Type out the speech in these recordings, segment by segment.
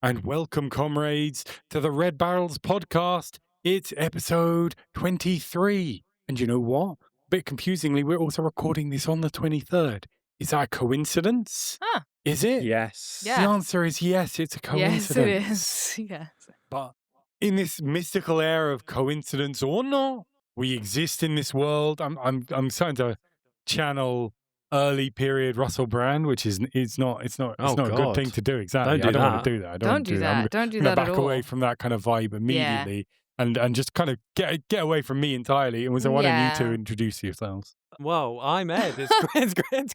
and welcome, comrades, to the Red Barrels podcast. It's episode 23. And you know what? A bit confusingly, we're also recording this on the 23rd. Is that a coincidence? Huh. Is it? Yes. The answer is yes, it's a coincidence. Yes, it is. Yes. But in this mystical era of coincidence or not, we exist in this world. I'm starting to channel early period Russell Brand, which is it's not a good thing to do. Exactly. Don't do I don't that. want to do that. I Don't do that. Don't do that at all. Back away from that kind of vibe immediately and just kind of get away from me entirely. And so why don't you two introduce yourselves? Well, I'm Ed. It's great.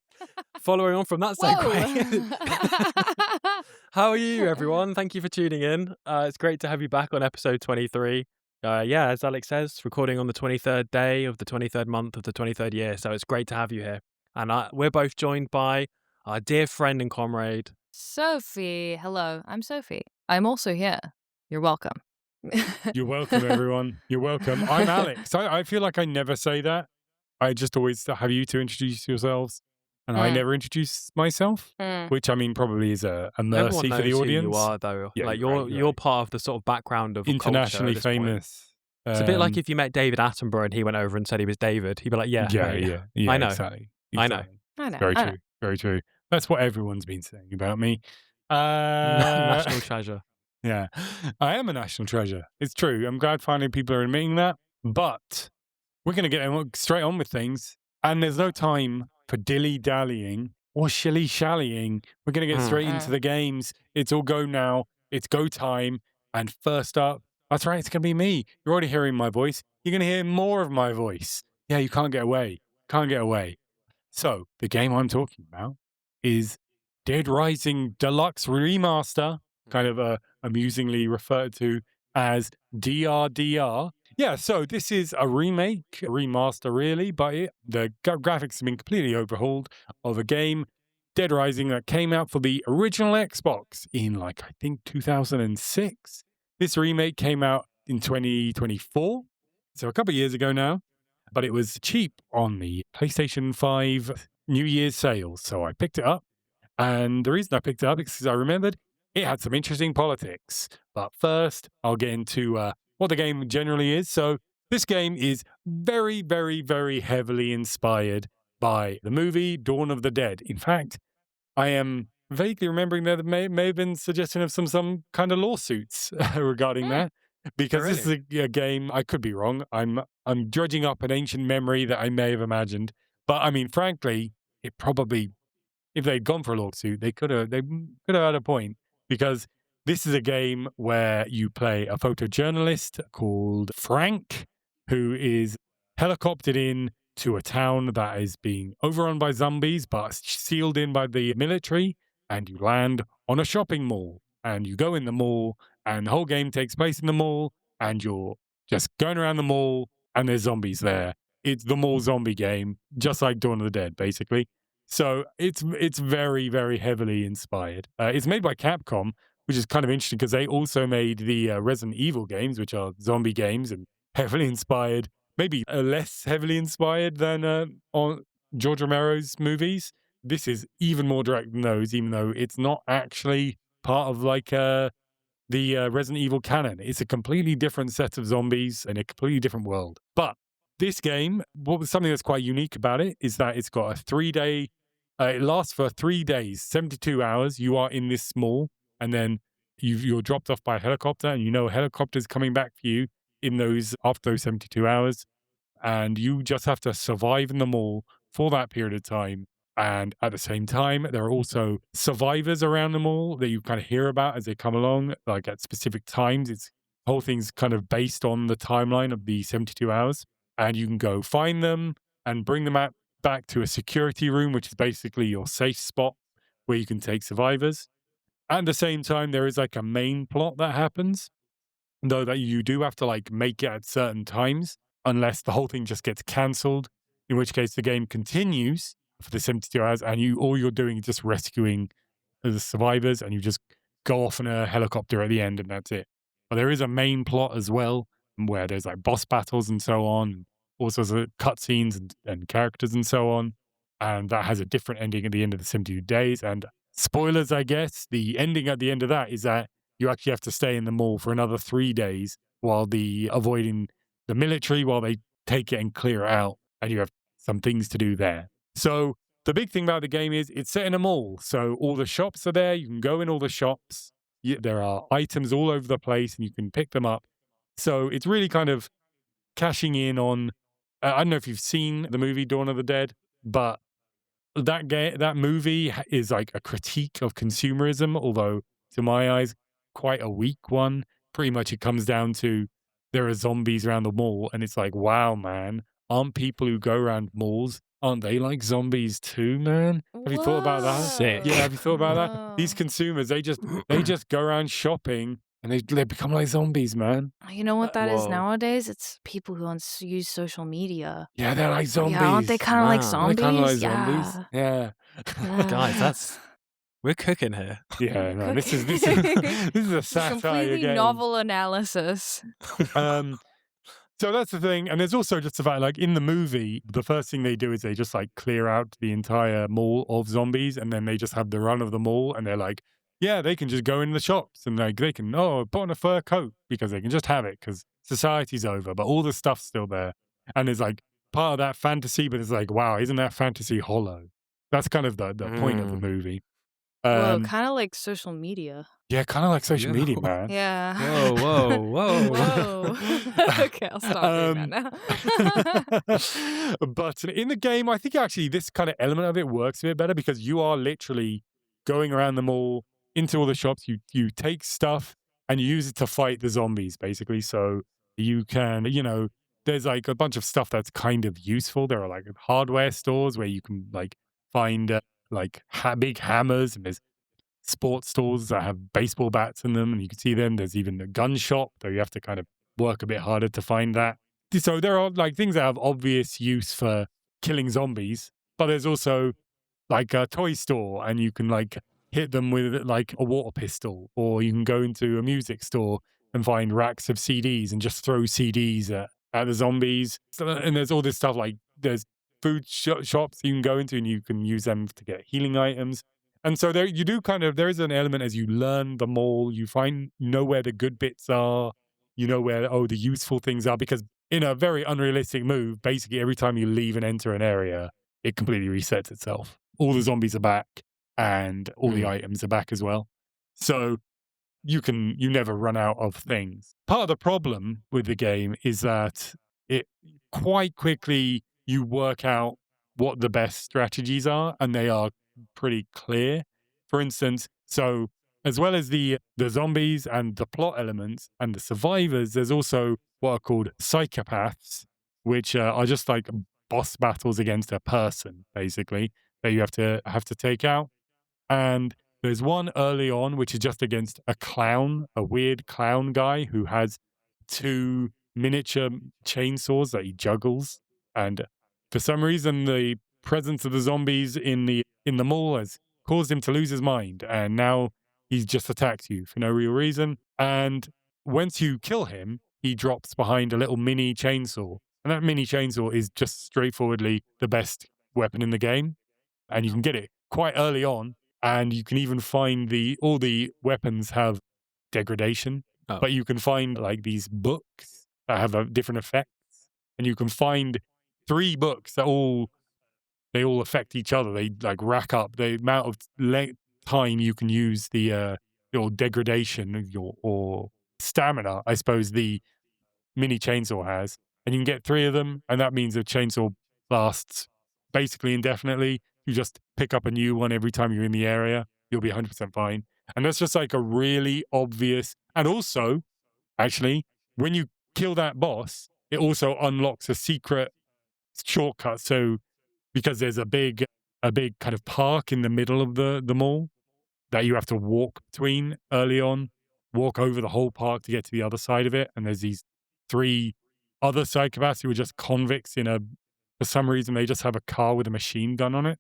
Following on from that segue. How are you, everyone? Thank you for tuning in. It's great to have you back on episode 23. As Alex says, recording on the 23rd day of the 23rd month of the 23rd year. So it's great to have you here. And we're both joined by our dear friend and comrade, Sofie. Hello, I'm Sofie. I'm also here. You're welcome. You're welcome, everyone. You're welcome. I'm Alex. I feel like I never say that. I just always have you two introduce yourselves. And I never introduce myself, which I mean probably is a mercy for the audience. Who you are, though. Yeah, like you're you're part of the sort of background of internationally culture at this point. famous. It's a bit like if you met David Attenborough and he went over and said he was David. He'd be like, yeah, I know. Exactly. I know. Very true. Very true. That's what everyone's been saying about me. National treasure. Yeah, I am a national treasure. It's true. I'm glad finally people are admitting that. But we're going to get straight on with things. And there's no time for dilly-dallying or shilly-shallying. We're going to get straight into the games. It's all go now. It's go time. And first up, that's right, it's going to be me. You're already hearing my voice. You're going to hear more of my voice. Yeah, you can't get away. Can't get away. So, the game I'm talking about is Dead Rising Deluxe Remaster, kind of amusingly referred to as DRDR. Yeah, so this is a remake, a remaster really, but the graphics have been completely overhauled of a game, Dead Rising, that came out for the original Xbox in I think 2006. This remake came out in 2024, so a couple of years ago now, but it was cheap on the PlayStation 5 New Year's sales, so I picked it up. And the reason I picked it up is because I remembered it had some interesting politics. But first, I'll get into what the game generally is. So this game is very, very, very heavily inspired by the movie Dawn of the Dead. In fact, I am vaguely remembering that there may have been suggestion of some kind of lawsuits regarding that. Because this is a game, I could be wrong. I'm dredging up an ancient memory that I may have imagined. But I mean, frankly, it probably, if they'd gone for a lawsuit, they could have had a point. Because this is a game where you play a photojournalist called Frank, who is helicoptered in to a town that is being overrun by zombies, but sealed in by the military, and you land on a shopping mall. And you go in the mall, and the whole game takes place in the mall, and you're just going around the mall, and there's zombies there. It's the mall zombie game, just like Dawn of the Dead, basically. So it's very, very heavily inspired. It's made by Capcom, which is kind of interesting because they also made the Resident Evil games, which are zombie games and heavily inspired, maybe less heavily inspired than on George Romero's movies. This is even more direct than those, even though it's not actually part of the Resident Evil canon. It's a completely different set of zombies in a completely different world. But this game, something that's quite unique about it is that it's got a 3-day, it lasts for 3 days, 72 hours. You are in this mall, and then you're dropped off by a helicopter, and a helicopter's coming back for you after those 72 hours. And you just have to survive in the mall for that period of time. And at the same time, there are also survivors around the mall that you kind of hear about as they come along, like at specific times. The whole thing's kind of based on the timeline of the 72 hours. And you can go find them and bring them back to a security room, which is basically your safe spot where you can take survivors. At the same time, there is a main plot that happens, though that you do have to make it at certain times, unless the whole thing just gets cancelled, in which case the game continues for the 72 hours, and all you're doing is just rescuing the survivors, and you just go off in a helicopter at the end, and that's it. But there is a main plot as well, where there's boss battles and so on, all sorts of cutscenes and characters and so on, and that has a different ending at the end of the 72 days. And spoilers, I guess, the ending at the end of that is that you actually have to stay in the mall for another 3 days while avoiding the military while they take it and clear it out, and you have some things to do there. So the big thing about the game is it's set in a mall, so all the shops are there. You can go in all the shops. There are items all over the place, and you can pick them up. So it's really kind of cashing in on. I don't know if you've seen the movie Dawn of the Dead, but that movie is like a critique of consumerism, although to my eyes, quite a weak one. Pretty much, it comes down to there are zombies around the mall, and it's like, wow, man, aren't people who go around malls, aren't they like zombies too, man? Have you thought about that? Sick. Yeah, have you thought about that? These consumers, they just go around shopping and they become like zombies, man. You know what that is Whoa. nowadays? It's people who use social media. Yeah, they're like zombies. Yeah, aren't they kind of like Wow. zombies? They're kind of like yeah. zombies. Yeah. Guys, we're cooking here. Yeah, no, this is a satire completely game. novel analysis. So that's the thing, and there's also just the fact, like in the movie, the first thing they do is they just like clear out the entire mall of zombies, and then they just have the run of the mall, and they're like, yeah, they can just go in the shops, and like they can put on a fur coat because they can just have it because society's over, but all the stuff's still there, and it's like part of that fantasy, but it's like, wow, isn't that fantasy hollow? That's kind of the point of the movie. Whoa, kind of like social media. Yeah, kind of like social Yeah. media, man. Yeah. Whoa. Whoa. Okay, I'll stop doing that now. But in the game, I think actually this kind of element of it works a bit better because you are literally going around the mall into all the shops. You take stuff and you use it to fight the zombies, basically. So you can, there's like a bunch of stuff that's kind of useful. There are like hardware stores where you can like find like big hammers, and there's sports stores that have baseball bats in them, and you can see them. There's even a gun shop, though you have to kind of work a bit harder to find that. So there are like things that have obvious use for killing zombies, but there's also like a toy store, and you can like hit them with like a water pistol, or you can go into a music store and find racks of CDs and just throw CDs at the zombies. And there's all this stuff like there's food shops you can go into, and you can use them to get healing items. And so there is an element as you learn the mall, you know where the good bits are, you know where, the useful things are, because in a very unrealistic move, basically every time you leave and enter an area, it completely resets itself. All the zombies are back and all the items are back as well. So you never run out of things. Part of the problem with the game is that it quite quickly you work out what the best strategies are, and they are pretty clear. For instance, so as well as the zombies and the plot elements and the survivors, there's also what are called psychopaths, which are just like boss battles against a person, basically, that you have to take out. And there's one early on which is just against a clown, a weird clown guy who has 2 miniature chainsaws that he juggles, and for some reason the presence of the zombies in the mall has caused him to lose his mind, and now he's just attacked you for no real reason. And once you kill him, he drops behind a little mini chainsaw, and that mini chainsaw is just straightforwardly the best weapon in the game, and you can get it quite early on, and you can even find all the weapons have degradation, but you can find like these books that have different effects, and you can find 3 books that they all affect each other. They like rack up the amount of time you can use your degradation or stamina, I suppose the mini chainsaw has, and you can get 3 of them, and that means the chainsaw lasts basically indefinitely. You just pick up a new one every time you're in the area. You'll be 100% fine. And that's just like a really obvious. And also, actually, when you kill that boss, it also unlocks a secret shortcut. So because there's a big kind of park in the middle of the mall that you have to walk between early on, walk over the whole park to get to the other side of it. And there's these 3 other psychopaths who are just convicts for some reason, they just have a car with a machine gun on it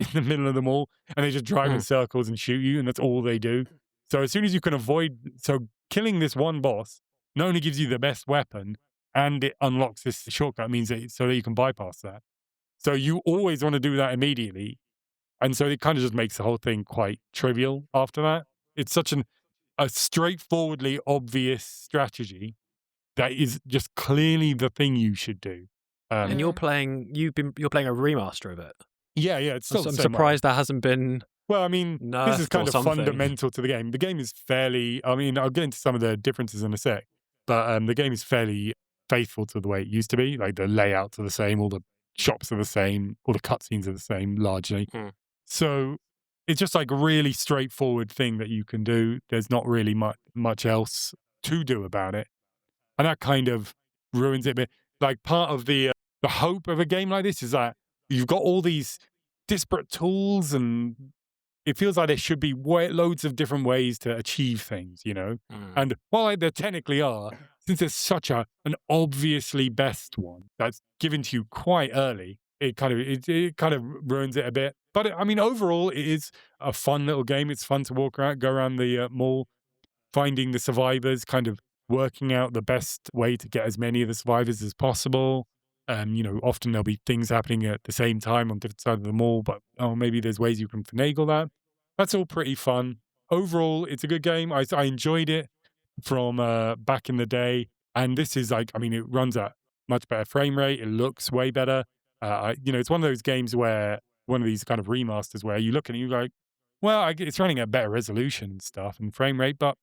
in the middle of the mall, and they just drive in circles and shoot you, and that's all they do. So as soon as you can killing this one boss not only gives you the best weapon, and it unlocks this shortcut, means so that you can bypass that. So you always want to do that immediately. And so it kind of just makes the whole thing quite trivial after that. It's such a straightforwardly obvious strategy that is just clearly the thing you should do. And you're playing a remaster of it. Yeah, it's still the I'm same way. surprised that hasn't been Well, I mean, this is nerfed kind or of something. fundamental to the game. The game is fairly, I mean, I'll get into some of the differences in a sec, but the game is fairly faithful to the way it used to be. Like the layouts are the same, all the shops are the same, all the cutscenes are the same largely. So it's just like a really straightforward thing that you can do. There's not really much else to do about it. And that kind of ruins it. But like part of the hope of a game like this is that you've got all these disparate tools, and it feels like there should be loads of different ways to achieve things, you know? And while there technically are, since there's such an obviously best one that's given to you quite early, it kind of ruins it a bit. But I mean, overall, it is a fun little game. It's fun to walk around, go around the mall, finding the survivors, kind of working out the best way to get as many of the survivors as possible. Often there'll be things happening at the same time on different sides of the mall, but maybe there's ways you can finagle that. That's all pretty fun. Overall, it's a good game. I enjoyed it from back in the day, and this is like, I mean, it runs at much better frame rate. It looks way better. It's one of those games where one of these kind of remasters where you look at it and you're like, well, it's running at better resolution and stuff and frame rate, but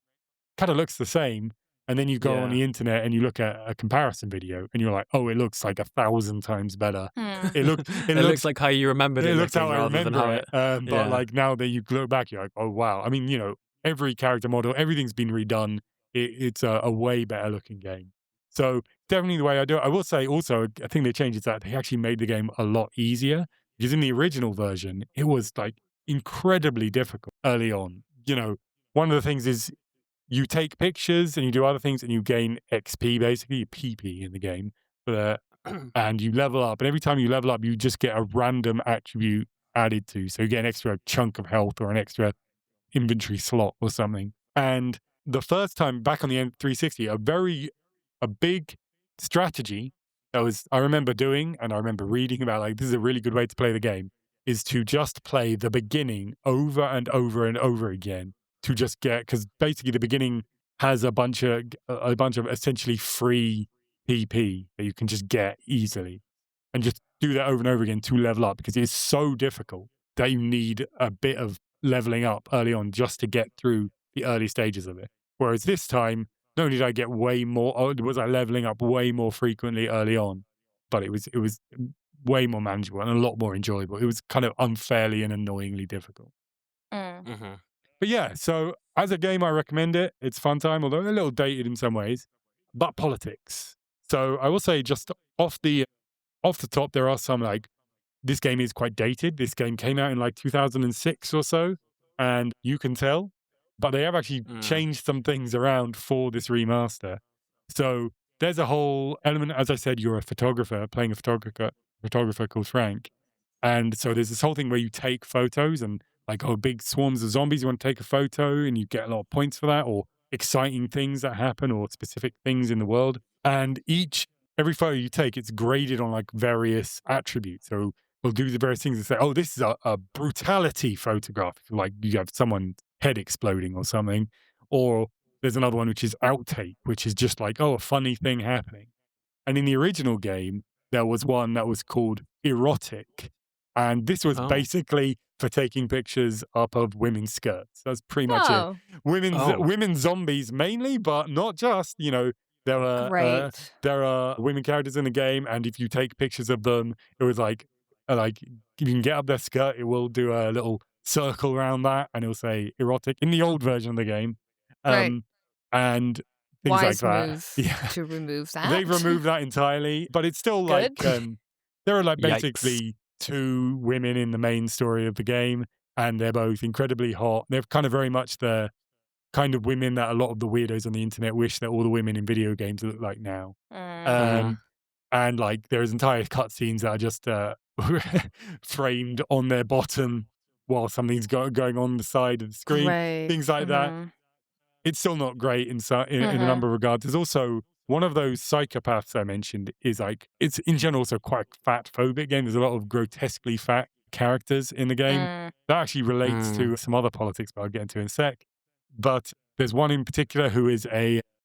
kind of looks the same. And then you go on the internet and you look at a comparison video and you're like, oh, it looks like 1,000 times better. It looks like how you rememred it. It looks how I rather than remember it. But yeah. like now that you look back, you're like, oh, wow. I mean, every character model, everything's been redone. It's a way better looking game. So definitely the way I do it. I will say also, I think they changed is that they actually made the game a lot easier, because in the original version, it was like incredibly difficult early on. One of the things is you take pictures and you do other things and you gain XP, basically, PP in the game. And you level up. And every time you level up, you just get a random attribute added to. So you get an extra chunk of health or an extra inventory slot or something. And the first time back on the N360, a big strategy that I remember doing, and I remember reading about, like, this is a really good way to play the game, is to just play the beginning over and over and over again. To just because basically the beginning has a bunch of essentially free PP that you can just get easily, and just do that over and over again to level up, because it's so difficult that you need a bit of leveling up early on just to get through the early stages of it. Whereas this time, not only did I get way more, was I leveling up way more frequently early on, but it was way more manageable and a lot more enjoyable. It was kind of unfairly and annoyingly difficult. But yeah, so as a game, I recommend it. It's fun time, although a little dated in some ways. But politics. So I will say, just off the top, there are some, like, this game is quite dated. This game came out in like 2006 or so, and you can tell. But they have actually changed some things around for this remaster. So there's a whole element. As I said, you're a photographer, playing a photographer called Frank. And so there's this whole thing where you take photos, and like, big swarms of zombies, you want to take a photo and you get a lot of points for that, or exciting things that happen, or specific things in the world. And every photo you take, it's graded on like various attributes. So we'll do the various things and say, oh, this is a brutality photograph. Like you have someone's head exploding or something. Or there's another one which is outtake, which is just like, a funny thing happening. And in the original game, there was one that was called erotic. And this was basically for taking pictures up of women's skirts. That's pretty much it. Women zombies mainly, but not just. There are women characters in the game, and if you take pictures of them, it was like you can get up their skirt, it will do a little circle around that, and it will say erotic in the old version of the game, and things Wise like that. move Yeah, to remove that. they've removed that entirely, but it's still like there are like basically 2 women in the main story of the game, and they're both incredibly hot. They're kind of very much the kind of women that a lot of the weirdos on the internet wish that all the women in video games look like now. And like there's entire cutscenes that are just framed on their bottom while something's going on the side of the screen, things like that. It's still not great in a number of regards. There's also one of those psychopaths I mentioned is like, it's in general also quite a fat phobic game. There's a lot of grotesquely fat characters in the game. That actually relates to some other politics, but I'll get into in a sec. But There's one in particular who is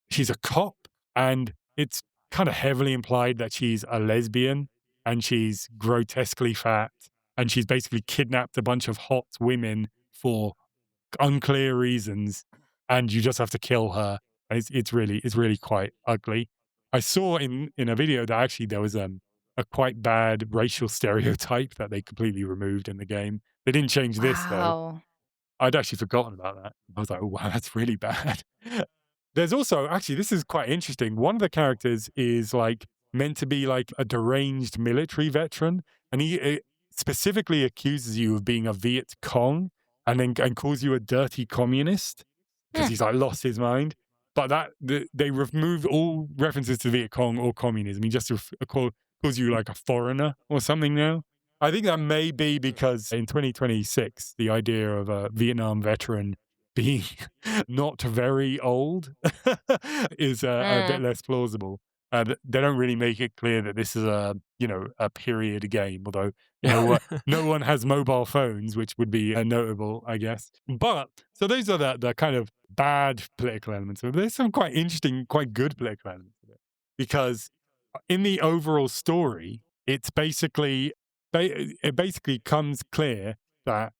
she's a cop, and it's kind of heavily implied that she's a lesbian, and she's grotesquely fat, and she's basically kidnapped a bunch of hot women for unclear reasons, and you just have to kill her. And it's really quite ugly. I saw in a video that actually there was a quite bad racial stereotype that they completely removed in the game. They didn't change this though. Wow. I'd actually forgotten about that. I was like, oh, wow, that's really bad. There's also, actually, this is quite interesting. One of the characters is like meant to be like a deranged military veteran, and he specifically accuses you of being a Viet Cong, and calls you a dirty communist because Hmm. he's like lost his mind. But they remove all references to Viet Cong or communism. He just calls you like a foreigner or something now. I think that may be because in 2026, the idea of a Vietnam veteran being not very old is a bit less plausible. They don't really make it clear that this is a period game, although no one has mobile phones, which would be notable, I guess. But so those are the kind of bad political elements of it. There's some quite interesting, quite good political elements of it, because in the overall story, it basically comes clear that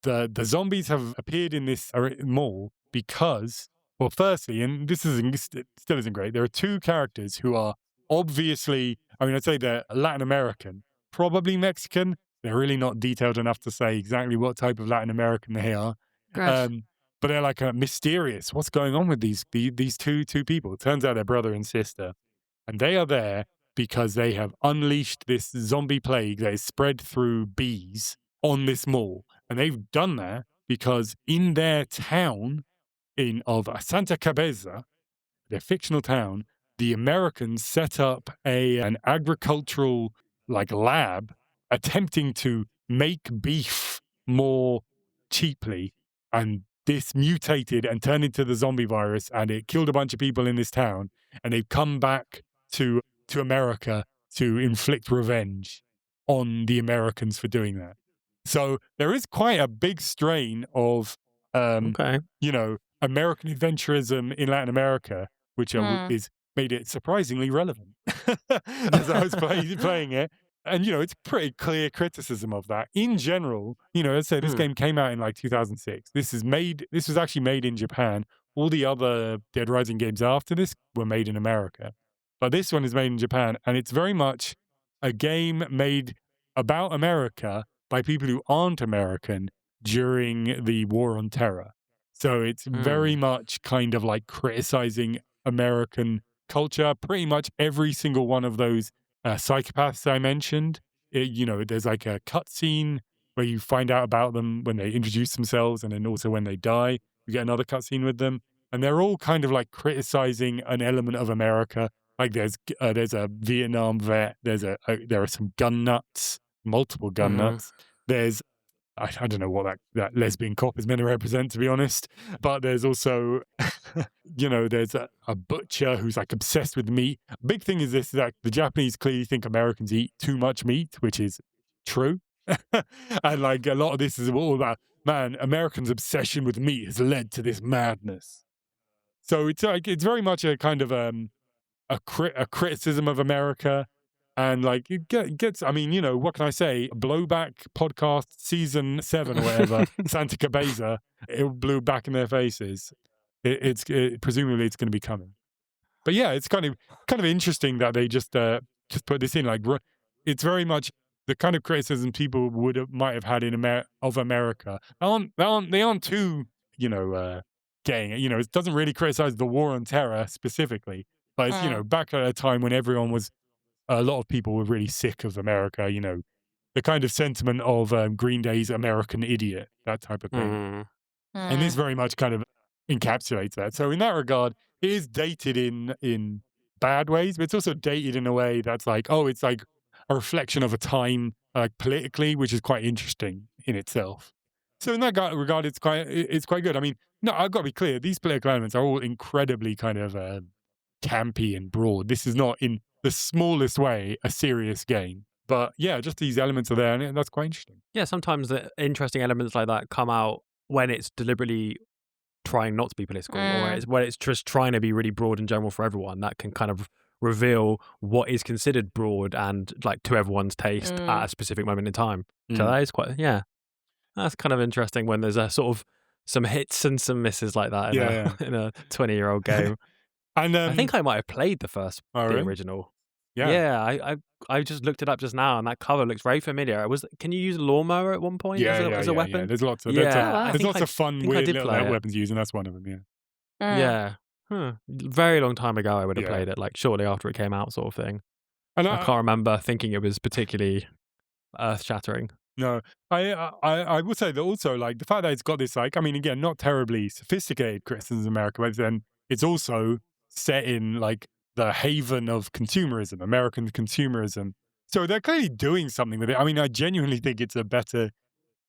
the zombies have appeared in this mall because, well, firstly, and still isn't great. There are two characters who are obviously, I mean, I'd say they're Latin American, probably Mexican. They're really not detailed enough to say exactly what type of Latin American they are. Gross. But they're like mysterious. What's going on with these two people? It turns out they're brother and sister, and they are there because they have unleashed this zombie plague that is spread through bees on this mall. And they've done that because in their town of Santa Cabeza, their fictional town, the Americans set up an agricultural lab attempting to make beef more cheaply, and this mutated and turned into the zombie virus, and it killed a bunch of people in this town, and they've come back to America to inflict revenge on the Americans for doing that. So there is quite a big strain of Okay. American adventurism in Latin America, which is made it surprisingly relevant as I was playing it. And, it's pretty clear criticism of that. In general, as I said, this game came out in 2006. This was actually made in Japan. All the other Dead Rising games after this were made in America. But this one is made in Japan, and it's very much a game made about America by people who aren't American during the War on Terror. So it's very much kind of like criticizing American culture. Pretty much every single one of those psychopaths I mentioned, there's like a cutscene where you find out about them when they introduce themselves, and then also when they die, you get another cutscene with them. And they're all kind of like criticizing an element of America. Like there's a Vietnam vet. There are some gun nuts, multiple gun nuts. There's I don't know what that lesbian cop is meant to represent, to be honest. But there's also, there's a butcher who's like obsessed with meat. Big thing is this, that the Japanese clearly think Americans eat too much meat, which is true. And like a lot of this is all about, man, Americans' obsession with meat has led to this madness. So it's very much a kind of a criticism of America. And like it gets, I mean, what can I say? Blowback podcast season 7 or whatever, Santa Cabeza, it blew back in their faces. Presumably it's going to be coming. But yeah, it's kind of interesting that they just put this in. Like it's very much the kind of criticism people might have had of America. They aren't too getting it. It doesn't really criticize the War on Terror specifically, but it's back at a time when a lot of people were really sick of America, the kind of sentiment of Green Day's American Idiot, that type of thing. And this very much kind of encapsulates that. So in that regard, it is dated in bad ways, but it's also dated in a way that's like, it's like a reflection of a time politically, which is quite interesting in itself. So in that regard, it's quite good. I mean, no, I've got to be clear, these political elements are all incredibly kind of campy and broad. This is not in the smallest way a serious game. But yeah, just these elements are there, and that's quite interesting. Yeah, sometimes the interesting elements like that come out when it's deliberately trying not to be political, or Mm. it's when it's just trying to be really broad and general for everyone, that can kind of reveal what is considered broad and like to everyone's taste at a specific moment in time. So that is quite, that's kind of interesting when there's a sort of some hits and some misses like that in Yeah, a in a 20-year-old game. And I think I might have played the really? original. Yeah. Yeah, I just looked it up just now, and that cover looks very familiar. Can you use a lawnmower at one point as a weapon? Yeah. There's lots of Oh, I there's think lots of fun, think I weird did little play it. weapons to use, and that's one of them. Yeah. Yeah. Very long time ago, I would have Yeah. played it, like shortly after it came out, sort of thing. And I can't remember thinking it was particularly earth-shattering. No, I would say that also, like, the fact that it's got this, like, I mean, again, not terribly sophisticated criticism in America, but then it's also set in, like, the haven of consumerism, American consumerism. So they're clearly doing something with it. I mean, I genuinely think it's a better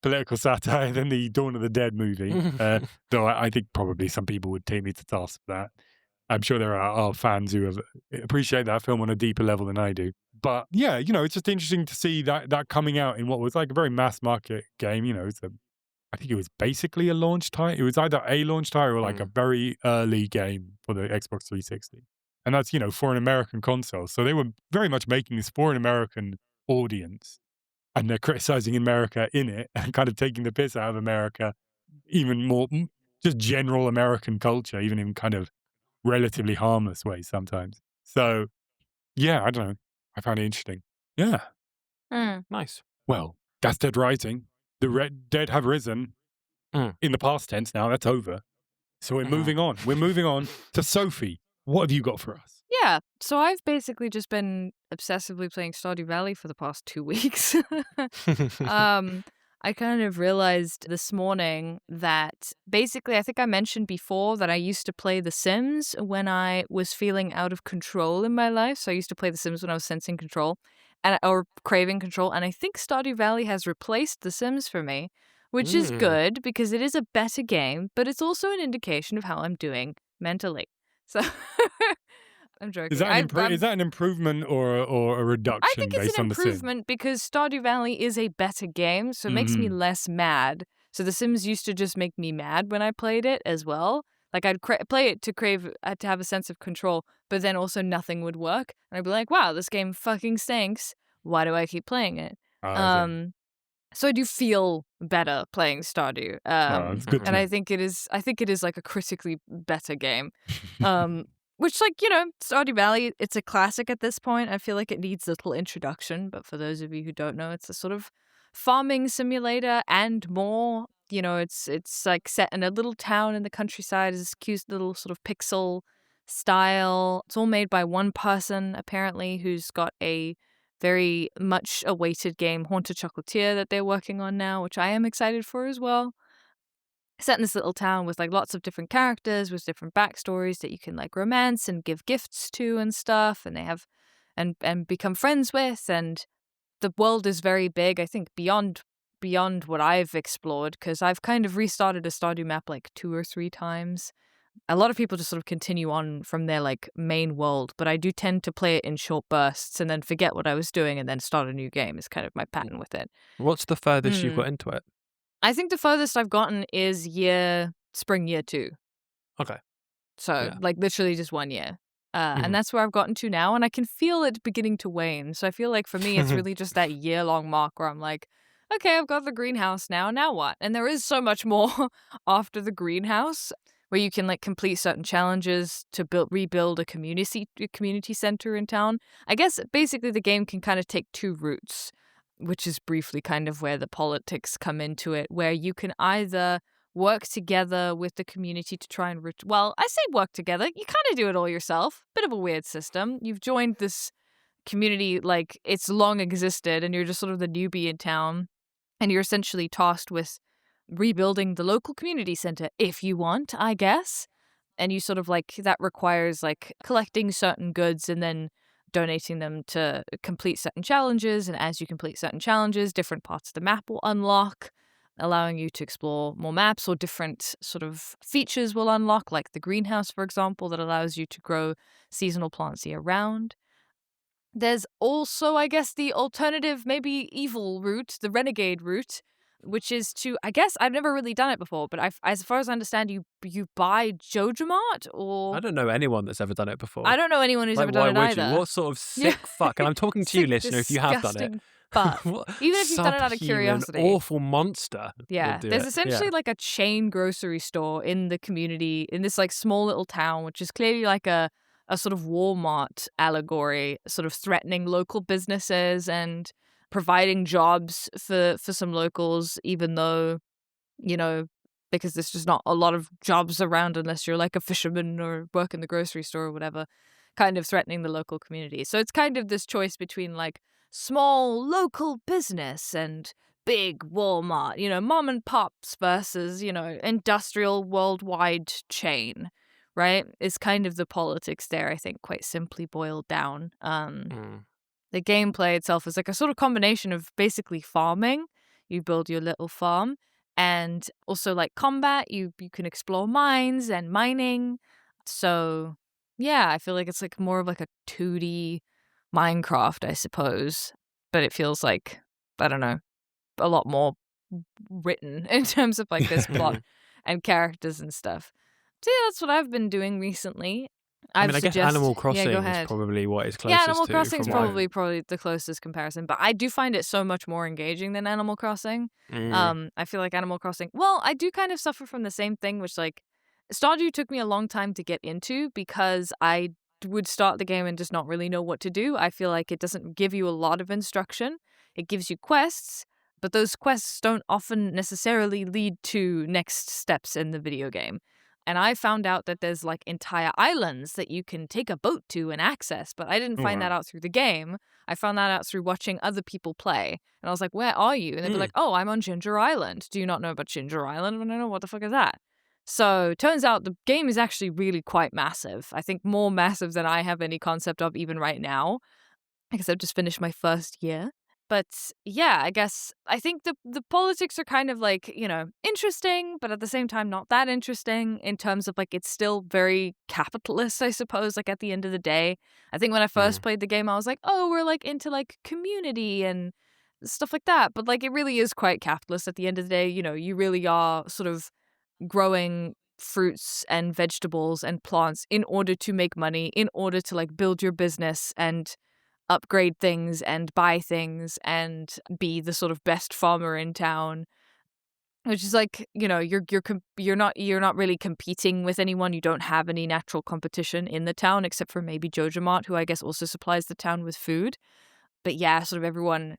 political satire than the Dawn of the Dead movie, though I think probably some people would take me to task for that. I'm sure there are fans who appreciate that film on a deeper level than I do. But yeah, it's just interesting to see that coming out in what was like a very mass market game. I think it was basically a launch title. It was either a launch title or like a very early game for the Xbox 360. And that's, for an American console. So they were very much making this for an American audience. And they're criticizing America in it and kind of taking the piss out of America, even more, just general American culture, even in kind of relatively harmless ways sometimes. So, yeah, I don't know. I found it interesting. Yeah. Nice. Well, that's Dead Rising. The dead have risen in the past tense now. That's over. So we're moving on. We're moving on to Sofie. What have you got for us? Yeah, so I've basically just been obsessively playing Stardew Valley for the past 2 weeks. I kind of realized this morning that basically, I think I mentioned before that I used to play The Sims when I was feeling out of control in my life. So I used to play The Sims when I was sensing control or craving control. And I think Stardew Valley has replaced The Sims for me, which is good because it is a better game, but it's also an indication of how I'm doing mentally. So I'm joking. Is that an improvement or a reduction I think it's based an on The Sims? improvement because Stardew Valley is a better game, so it makes me less mad. So The Sims used to just make me mad when I played it as well. Like I'd play it to have a sense of control, but then also nothing would work, and I'd be like, "Wow, this game fucking stinks. Why do I keep playing it?" So I do feel better playing Stardew, That's good to and know. I think it is like a critically better game. Which, like, Stardew Valley, it's a classic at this point. I feel like it needs a little introduction, but for those of you who don't know, it's a sort of farming simulator and more. It's like set in a little town in the countryside. It's this cute little sort of pixel style. It's all made by one person, apparently, who's got a very much awaited game, Haunted Chocolatier, that they're working on now, which I am excited for as well. Set in this little town with like lots of different characters with different backstories that you can like romance and give gifts to and stuff, and they have and become friends with, and the world is very big. I think beyond what I've explored, because I've kind of restarted a Stardew map like 2 or 3 times. A lot of people just sort of continue on from their like main world, but I do tend to play it in short bursts and then forget what I was doing and then start a new game is kind of my pattern with it. What's the furthest you've got into it? I think the furthest I've gotten is spring year 2. Okay. So like literally just 1 year. And that's where I've gotten to now, and I can feel it beginning to wane. So I feel like for me, it's really just that year-long mark where I'm like, okay, I've got the greenhouse now what? And there is so much more after the greenhouse, where you can like complete certain challenges to rebuild a community center in town. I guess basically the game can kind of take 2 routes, which is briefly kind of where the politics come into it, where you can either work together with the community to try and well, I say work together. You kind of do it all yourself. Bit of a weird system. You've joined this community like it's long existed, and you're just sort of the newbie in town, and you're essentially tasked with rebuilding the local community center if you want, I guess. And you sort of like that requires like collecting certain goods and then donating them to complete certain challenges. And as you complete certain challenges, different parts of the map will unlock, allowing you to explore more maps, or different sort of features will unlock, like the greenhouse, for example, that allows you to grow seasonal plants year-round. There's also, I guess, the alternative, maybe evil route, the renegade route, which is to, I guess I've never really done it before, but as far as I understand, you buy Jojamart, I or don't know anyone that's ever done it before. I don't know anyone who's Like, ever why done it would either. you? What sort of Yeah. sick fuck? And I'm talking to you, Sick, listener, if you have done it. disgusting fuck. What Even if you've done it out of subhuman, curiosity. awful monster Yeah, would do there's it. essentially like a chain grocery store in the community in this like small little town, which is clearly like a sort of Walmart allegory, sort of threatening local businesses and providing jobs for some locals, even though, because there's just not a lot of jobs around unless you're like a fisherman or work in the grocery store or whatever, kind of threatening the local community. So it's kind of this choice between like small local business and big Walmart, mom and pops versus, industrial worldwide chain, right? Is kind of the politics there, I think, quite simply boiled down. The gameplay itself is like a sort of combination of basically farming. You build your little farm, and also like combat. You can explore mines and mining. So yeah, I feel like it's like more of like a 2D Minecraft, I suppose. But it feels like, I don't know, a lot more written in terms of like this plot and characters and stuff. So yeah, that's what I've been doing recently. I mean, I guess Animal Crossing go is ahead. probably what it's closest Yeah, Animal to. Crossing is from what I- probably the closest comparison, but I do find it so much more engaging than Animal Crossing. I feel like Animal Crossing, well, I do kind of suffer from the same thing, which like Stardew took me a long time to get into because I would start the game and just not really know what to do. I feel like it doesn't give you a lot of instruction. It gives you quests, but those quests don't often necessarily lead to next steps in the video game. And I found out that there's like entire islands that you can take a boat to and access, but I didn't find that out through the game. I found that out through watching other people play. And I was like, where are you? And they'd be like, oh, I'm on Ginger Island. Do you not know about Ginger Island? And I know, what the fuck is that? So turns out the game is actually really quite massive. I think more massive than I have any concept of even right now. I guess I've just finished my first year. But yeah, I think the politics are kind of like, interesting, but at the same time not that interesting in terms of like it's still very capitalist, I suppose, like at the end of the day. I think when I first played the game, I was like, oh, we're like into like community and stuff like that. But like it really is quite capitalist at the end of the day. You really are sort of growing fruits and vegetables and plants in order to make money, in order to like build your business and upgrade things and buy things and be the sort of best farmer in town, which is like, you're not really competing with anyone. You don't have any natural competition in the town except for maybe Jojamart, who I guess also supplies the town with food. But yeah, sort of everyone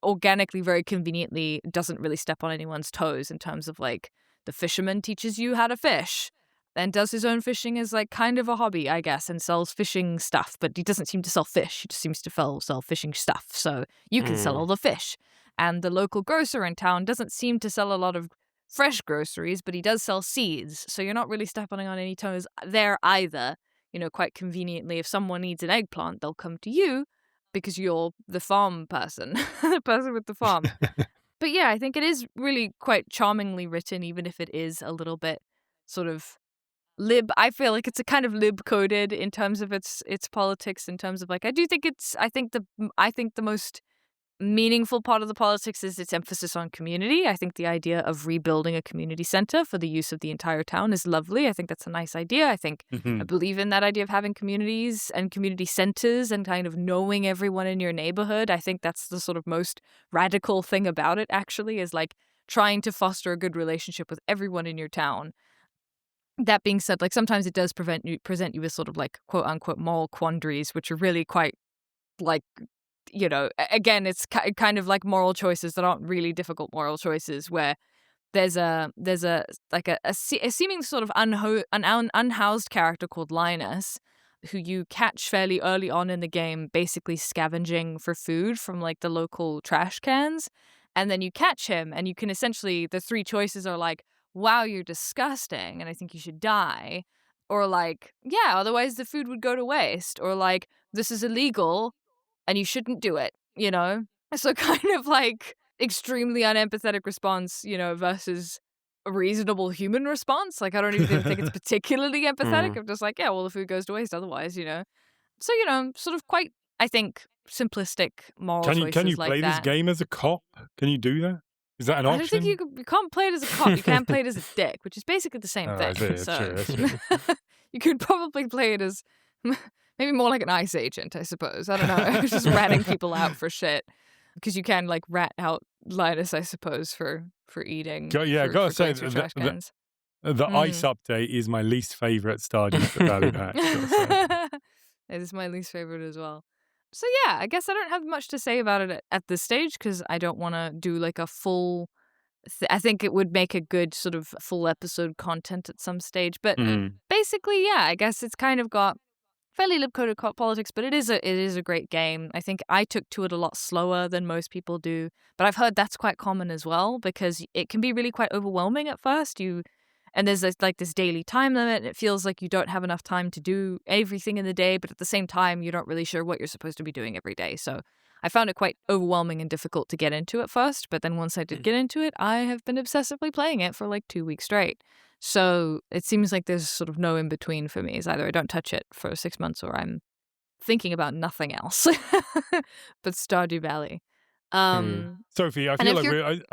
organically, very conveniently, doesn't really step on anyone's toes in terms of like the fisherman teaches you how to fish and does his own fishing as like kind of a hobby, I guess, and sells fishing stuff, but he doesn't seem to sell fish. He just seems to sell fishing stuff. So you can sell all the fish. And the local grocer in town doesn't seem to sell a lot of fresh groceries, but he does sell seeds. So you're not really stepping on any toes there either. Quite conveniently, if someone needs an eggplant, they'll come to you because you're the farm person, the person with the farm. But yeah, I think it is really quite charmingly written, even if it is a little bit sort of I feel like it's a kind of lib coded in terms of its politics, in terms of like, I think the most meaningful part of the politics is its emphasis on community. I think the idea of rebuilding a community center for the use of the entire town is lovely. I think that's a nice idea. I believe in that idea of having communities and community centers and kind of knowing everyone in your neighborhood. I think that's the sort of most radical thing about it, actually, is like trying to foster a good relationship with everyone in your town. That being said, like sometimes it does present you with sort of like quote unquote moral quandaries, which are really quite like, again, it's kind of like moral choices that aren't really difficult moral choices, where there's a seeming sort of unhoused character called Linus, who you catch fairly early on in the game, basically scavenging for food from like the local trash cans. And then you catch him and you can essentially, the three choices are like, wow, you're disgusting and I think you should die. Or like, yeah, otherwise the food would go to waste. Or like, this is illegal and you shouldn't do it, So kind of like extremely unempathetic response, versus a reasonable human response. Like, I don't even think it's particularly empathetic. I'm just like, yeah, well, the food goes to waste otherwise, So, sort of quite, I think, simplistic moral choices like that. Can you play this game as a cop? Can you do that? Is that an I option? don't think you can't play it as a cop. You can play it as a dick, which is basically the same thing. That's true. That's true. You could probably play it as maybe more like an ICE agent, I suppose. I don't know. Just ratting people out for shit. Because you can like rat out Linus, I suppose, for eating. Gotta say trash cans. the ice update is my least favorite Stardew Valley patch. It is my least favorite as well. So yeah, I guess I don't have much to say about it at this stage because I don't want to do like a full. I think it would make a good sort of full episode content at some stage. But basically, yeah, I guess it's kind of got fairly lip-coated politics, but it is a great game. I think I took to it a lot slower than most people do, but I've heard that's quite common as well because it can be really quite overwhelming at first. And there's this daily time limit, and it feels like you don't have enough time to do everything in the day, but at the same time, you're not really sure what you're supposed to be doing every day. So I found it quite overwhelming and difficult to get into at first, but then once I did get into it, I have been obsessively playing it for like 2 weeks straight. So it seems like there's sort of no in between for me. It's either I don't touch it for 6 months or I'm thinking about nothing else but Stardew Valley. Sofie, I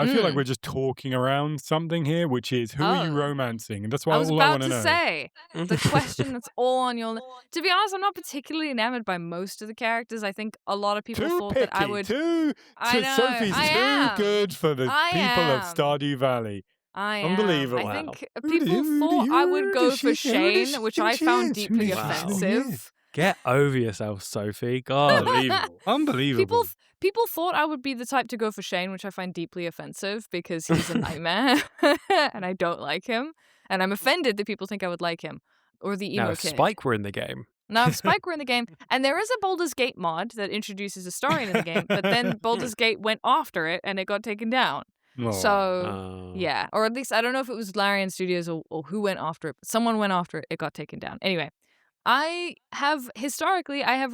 feel like we're just talking around something here, which is who are you romancing? And that's why I was all about I want to know. say the question that's all on your list. To be honest, I'm not particularly enamored by most of the characters. I think a lot of people thought that I would. I know, Sophie's too good for the people of Stardew Valley. I am. Unbelievable. I think people thought I would go for Shane, which I found deeply offensive. Get over yourself, Sofie. God. Unbelievable. People thought I would be the type to go for Shane, which I find deeply offensive because he's a nightmare and I don't like him. And I'm offended that people think I would like him. Or the emo now, kid. if Spike were in the game. Now, if Spike were in the game, and there is a Baldur's Gate mod that introduces a Astarion in the game, but then Baldur's Gate went after it and it got taken down. Yeah. Or at least, I don't know if it was Larian Studios or who went after it, but someone went after it, it got taken down. Anyway, I have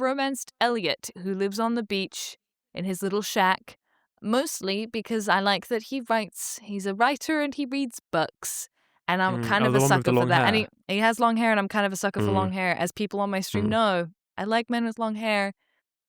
romanced Elliot, who lives on the beach in his little shack, mostly because I like that he writes. He's a writer and he reads books. And I'm kind of a sucker for that. And he has long hair, and I'm kind of a sucker for long hair. As people on my stream know, I like men with long hair.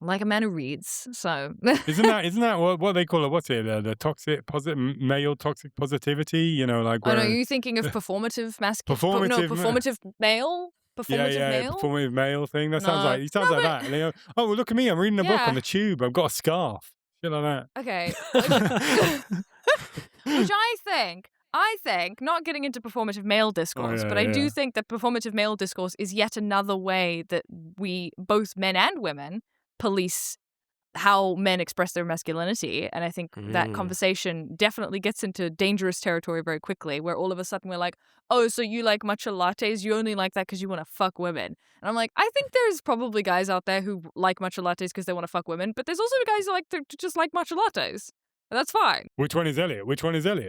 I like a man who reads. So isn't that what they call it? What's it? The male toxic positivity? You know, like. Are you thinking of performative masculine? Performative male. Performative male thing. That sounds like that. And they go, oh, well, look at me! I'm reading a book on the tube. I've got a scarf. Shit like that. Okay. Which I think, not getting into performative male discourse, but I do think that performative male discourse is yet another way that we, both men and women, police how men express their masculinity. And I think that conversation definitely gets into dangerous territory very quickly, where all of a sudden we're like, oh, so you like matcha lattes? You only like that because you want to fuck women. And I'm like, I think there's probably guys out there who like matcha lattes because they want to fuck women, but there's also guys who just like matcha lattes. That's fine. Which one is Elliot?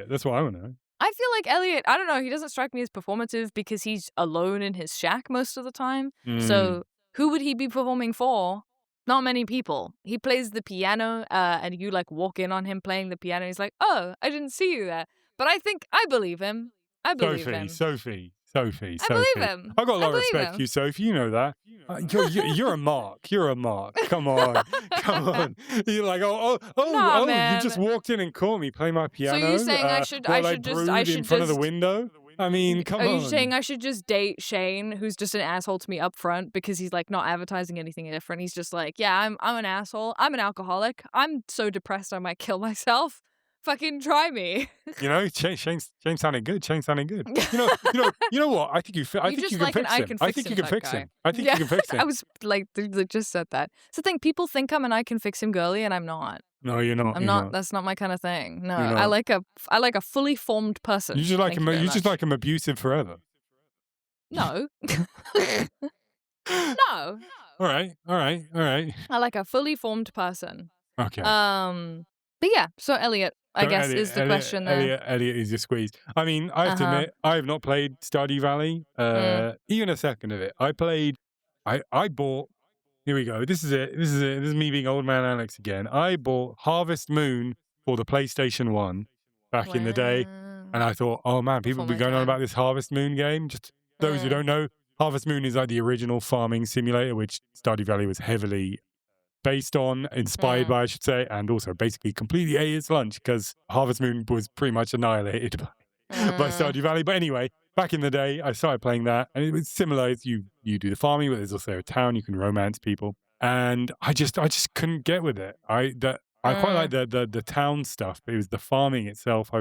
That's what I want to know. I feel like Elliot, I don't know, he doesn't strike me as performative because he's alone in his shack most of the time. So who would he be performing for? Not many people. He plays the piano and you like walk in on him playing the piano. He's like, oh, I didn't see you there. But I believe him. Sofie. I believe him. I've got a lot of respect for you, Sofie. You know that. You're a mark. You're a mark. Come on. You're like, man. You just walked in and caught me playing my piano. So you're saying I should in front of the window? I mean, come on. Are you saying I should just date Shane, who's just an asshole to me up front because he's like not advertising anything different? He's just like, yeah, I'm an asshole. I'm an alcoholic. I'm so depressed I might kill myself. Fucking try me. You know, Shane sounded good. You know what? I think you can fix him. I think you can fix him. I was like, they just said that. It's the thing. People think I'm an I can fix him girly, and I'm not. No, you're not. I'm not. That's not my kind of thing. No, I like a fully formed person. You just like him. You just like him abusive forever. No. No. All right. I like a fully formed person. Okay. But yeah. So Elliot, I guess, is the question there. Elliot is your squeeze. I mean, I have to admit, I have not played Stardew Valley. Even a second of it. I bought. Here we go. This is it. This is me being old man Alex again. I bought Harvest Moon for the PlayStation 1 back in the day. And I thought, oh man, people will be going on about this Harvest Moon game. Just those who don't know, Harvest Moon is like the original farming simulator, which Stardew Valley was heavily based on, inspired by, I should say, and also basically completely ate its lunch because Harvest Moon was pretty much annihilated by Stardew Valley. But anyway, back in the day, I started playing that, and it was similar. You do the farming, but there's also a town you can romance people, and I just couldn't get with it. I quite like the town stuff, but it was the farming itself.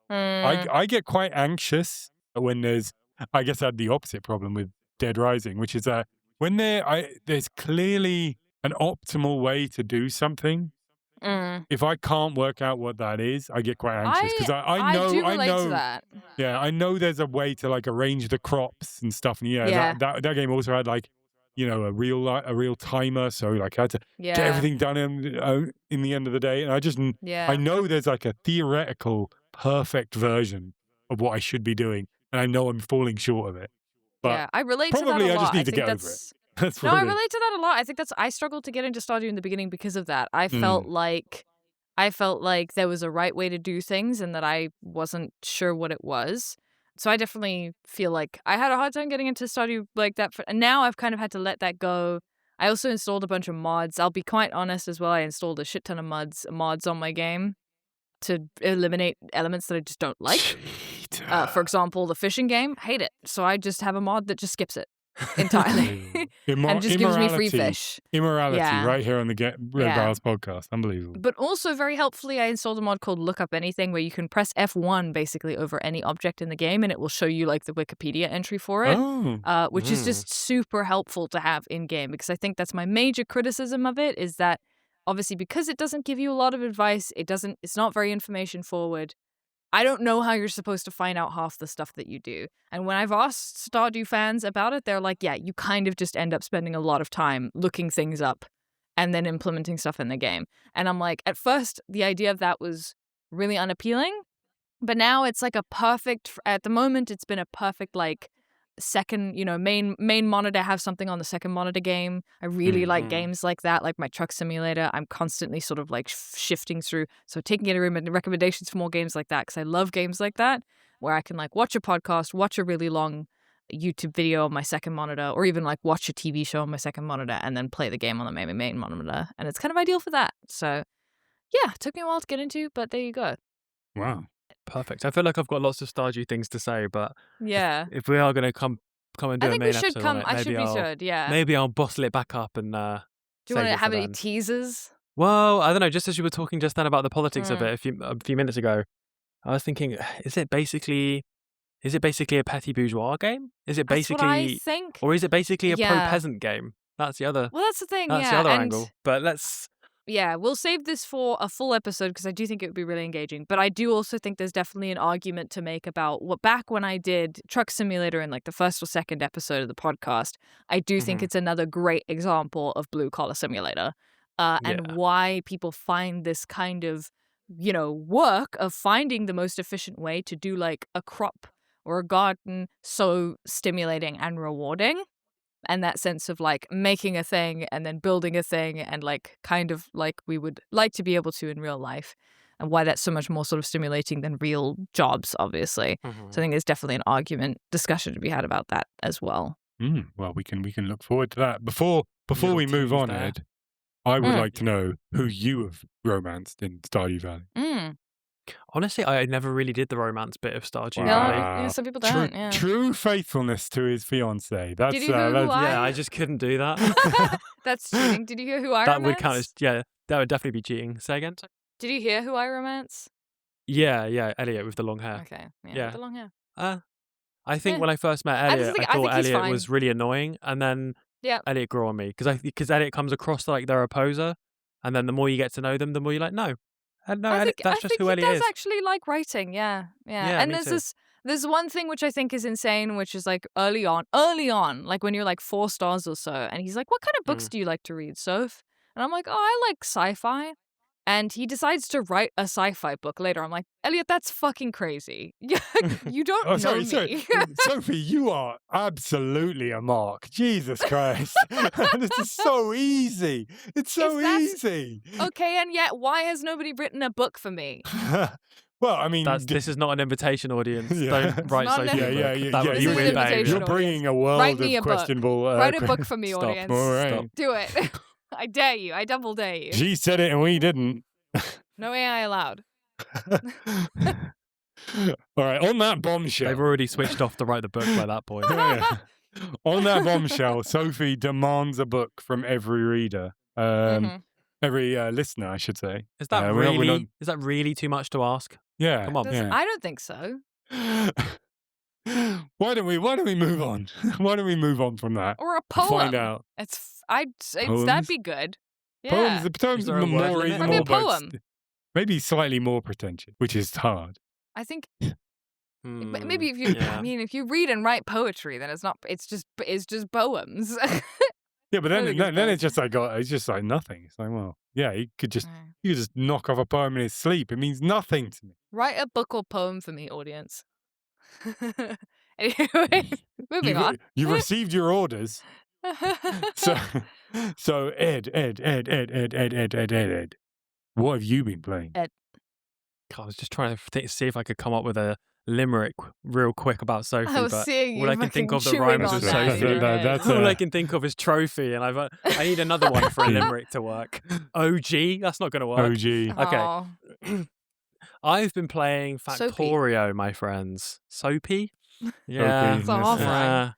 I get quite anxious when there's. I guess I had the opposite problem with Dead Rising, which is that when there's clearly an optimal way to do something. If I can't work out what that is, I get quite anxious because I know to that. Yeah, I know there's a way to like arrange the crops and stuff. And that game also had like, a real timer, so like I had to get everything done in the end of the day. And I know there's like a theoretical perfect version of what I should be doing, and I know I'm falling short of it. But I relate to that a lot. Probably I just need to get over it. I relate to that a lot. I think I struggled to get into Stardew in the beginning because of that. I felt like there was a right way to do things and that I wasn't sure what it was. So I definitely feel like I had a hard time getting into Stardew like that. And now I've kind of had to let that go. I also installed a bunch of mods. I'll be quite honest as well. I installed a shit ton of mods on my game to eliminate elements that I just don't like. For example, the fishing game, hate it. So I just have a mod that just skips it entirely and just gives me free fish. Immorality right here on the Red Barrels podcast. Unbelievable. But also very helpfully, I installed a mod called Look Up Anything where you can press F1 basically over any object in the game and it will show you like the Wikipedia entry for it, which is just super helpful to have in game because I think that's my major criticism of it is that obviously because it doesn't give you a lot of advice, it's not very information forward. I don't know how you're supposed to find out half the stuff that you do. And when I've asked Stardew fans about it, they're like, yeah, you kind of just end up spending a lot of time looking things up and then implementing stuff in the game. And I'm like, at first, the idea of that was really unappealing. But now it's like at the moment, it's been a perfect, like, second, main monitor, have something on the second monitor game. I really like games like that, like my truck simulator. I'm constantly sort of like shifting through. So taking in recommendations for more games like that because I love games like that where I can like watch a podcast, watch a really long YouTube video on my second monitor, or even like watch a TV show on my second monitor and then play the game on the main monitor. And it's kind of ideal for that. So yeah, it took me a while to get into, but there you go. Wow. Perfect. I feel like I've got lots of Stardew things to say, but if we are going to come and do I a think main we should episode come. on it, I should be sure. Yeah. Maybe I'll bottle it back up and. Do you want to have any teasers? Well, I don't know. Just as you were talking just then about the politics of it a few minutes ago, I was thinking, is it basically a petty bourgeois game? Is it basically? That's what I think. Or is it basically a pro-peasant game? That's the other. Well, that's the thing. That's the other angle. But let's. Yeah, we'll save this for a full episode because I do think it would be really engaging. But I do also think there's definitely an argument to make about back when I did Truck Simulator in like the first or second episode of the podcast, I do think it's another great example of Blue Collar Simulator and why people find this kind of, work of finding the most efficient way to do like a crop or a garden so stimulating and rewarding. And that sense of like making a thing and then building a thing and like kind of like we would like to be able to in real life, and why that's so much more sort of stimulating than real jobs, obviously. So I think there's definitely an discussion to be had about that as well. Well, we can look forward to that. Before we move on, Ed, I would like to know who you have romanced in Stardew Valley. Honestly, I never really did the romance bit of Stardew Wow. Valley. No, some people don't. True faithfulness to his fiancée. That's Did you hear who I just couldn't do that. That's cheating. Did you hear who I that romance? would count as that would definitely be cheating. Say again. Did you hear who I romance? Yeah, Elliot with the long hair. Okay, yeah. With the long hair. I think when I first met Elliot, I thought he's Elliot fine. was really annoying, and then Elliot grew on me because Elliot comes across like they're a poser, and then the more you get to know them, the more you're like, no, Elliot, that's just who Elliot is. He does actually like writing, yeah. And there's one thing which I think is insane, which is like early on, like when you're like 4 stars or so, and he's like, "What kind of books do you like to read, Soph?" And I'm like, "Oh, I like sci-fi." And he decides to write a sci-fi book later. I'm like, Elliot, that's fucking crazy. You don't know me. Sofie, you are absolutely a mark. Jesus Christ. This is so easy. It's so easy. Okay, and yet why has nobody written a book for me? Well, I mean... this is not an invitation audience. Don't write Sofie a book. That would be weird behaviour. You're bringing a world of questionable... Write a book for me, Stop. audience. All right. Stop. Do it. I dare you. I double dare you. She said it and we didn't. No AI allowed. All right, on that bombshell. They've already switched off to write the book by that point. Yeah. On that bombshell, Sophie demands a book from every reader. Every listener, I should say. Is that we're is that really too much to ask? Yeah. Come on. Yeah. I don't think so. Why don't we move on? Why don't we move on from that? Or a poem. Find out. I'd say that'd be good. Yeah. Poems Is there a are word more limit? reasonable, Maybe a but poem. maybe slightly more pretentious, which is hard. I think maybe if you I mean if you read and write poetry, then it's just poems. Yeah, but then Really it's just like nothing. It's like, well, yeah, you could just knock off a poem in his sleep. It means nothing to me. Write a book or poem for me, audience. Anyway, moving on. You've received your orders. So Ed, what have you been playing? Ed. God, I was just trying to see if I could come up with a limerick real quick about Sophie, I was but seeing all you I can think of that chewing rhymes on with that in Sophie. your head. That's All I can think of is trophy, and I need another one for a limerick to work. OG, that's not going to work. OG. Okay. Aw. I've been playing Soapy. Factorio, my friends. Soapy? Yeah. Soapy, So offering.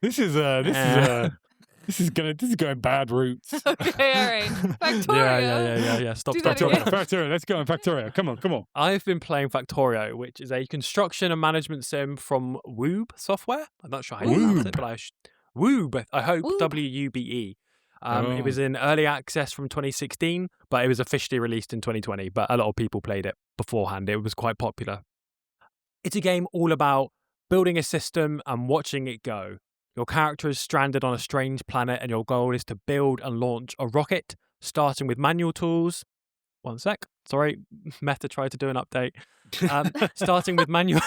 This is going bad routes. Okay, all right. Factorio. Yeah. Stop. Do that Stop. again. Factorio, let's go on Factorio. Come on. I've been playing Factorio, which is a construction and management sim from Woob software. I'm not sure how you pronounce it, but Woob, I hope, Woob. WUBE. It was in early access from 2016, but it was officially released in 2020, but a lot of people played it beforehand. It was quite popular. It's a game all about building a system and watching it go. Your character is stranded on a strange planet, and your goal is to build and launch a rocket, starting with manual tools. One sec. Sorry, Meta tried to do an update. Starting with manual